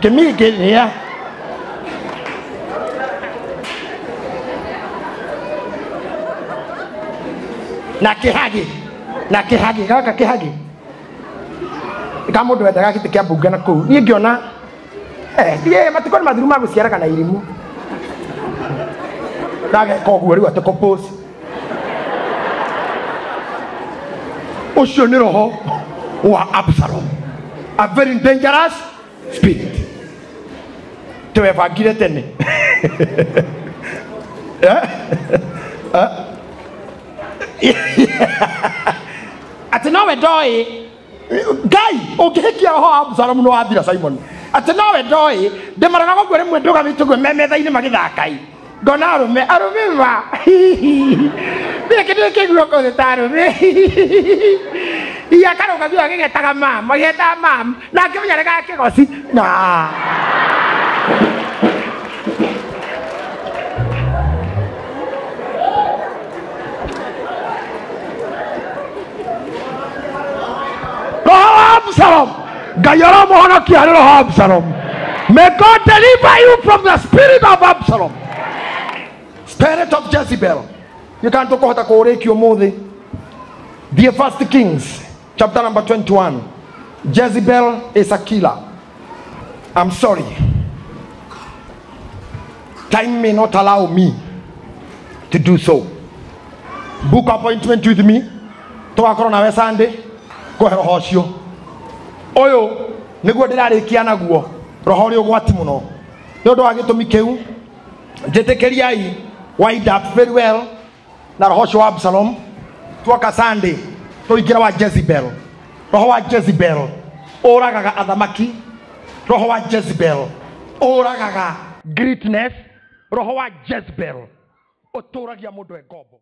kimingi ria na kihagi gaka kihagi kamundu wendaga giti kia bunge na kuu ni ngiona die matikoni mathiru ma guciaraga na irimu nage koguo riu atiko pose ucio ni roho wa Absalom a very dangerous spirit tuwebangire tene ati nawe ndoi Ngai ungihikia roho wa Absalom no athira Simon ati nowe ndoi ndimaraga gukwe rimwe nduga bitugwe memetha-ini magithakai ngona arume ba bia kindu kiguo ko tarume iya karoga thua gigetaga mam mageta mam na ngimenya rega kigoci na Absalom. Absalom. May God deliver you from the spirit of Absalom. Spirit of Jezebel. You can't talk about the Dear First Kings, chapter number 21. Jezebel is a killer. I'm sorry. Time may not allow me to do so. Book appointment with me. To na Sunday. Go ahead, Hoshio. Oyo, niguo ndirarikia naguo. Roho ri ugwati muno. Ni undu wa gitumi kiu. Njetekeriai wind up very well. Na roho cio wa Absalom. Twoka Sunday. Tuingira wa Jezebel. Roho wa Jezebel. Oragaga athamaki. Roho wa Jezebel. Oragaga greatness. Roho wa Jezebel. Oturagia mundu e ngombo.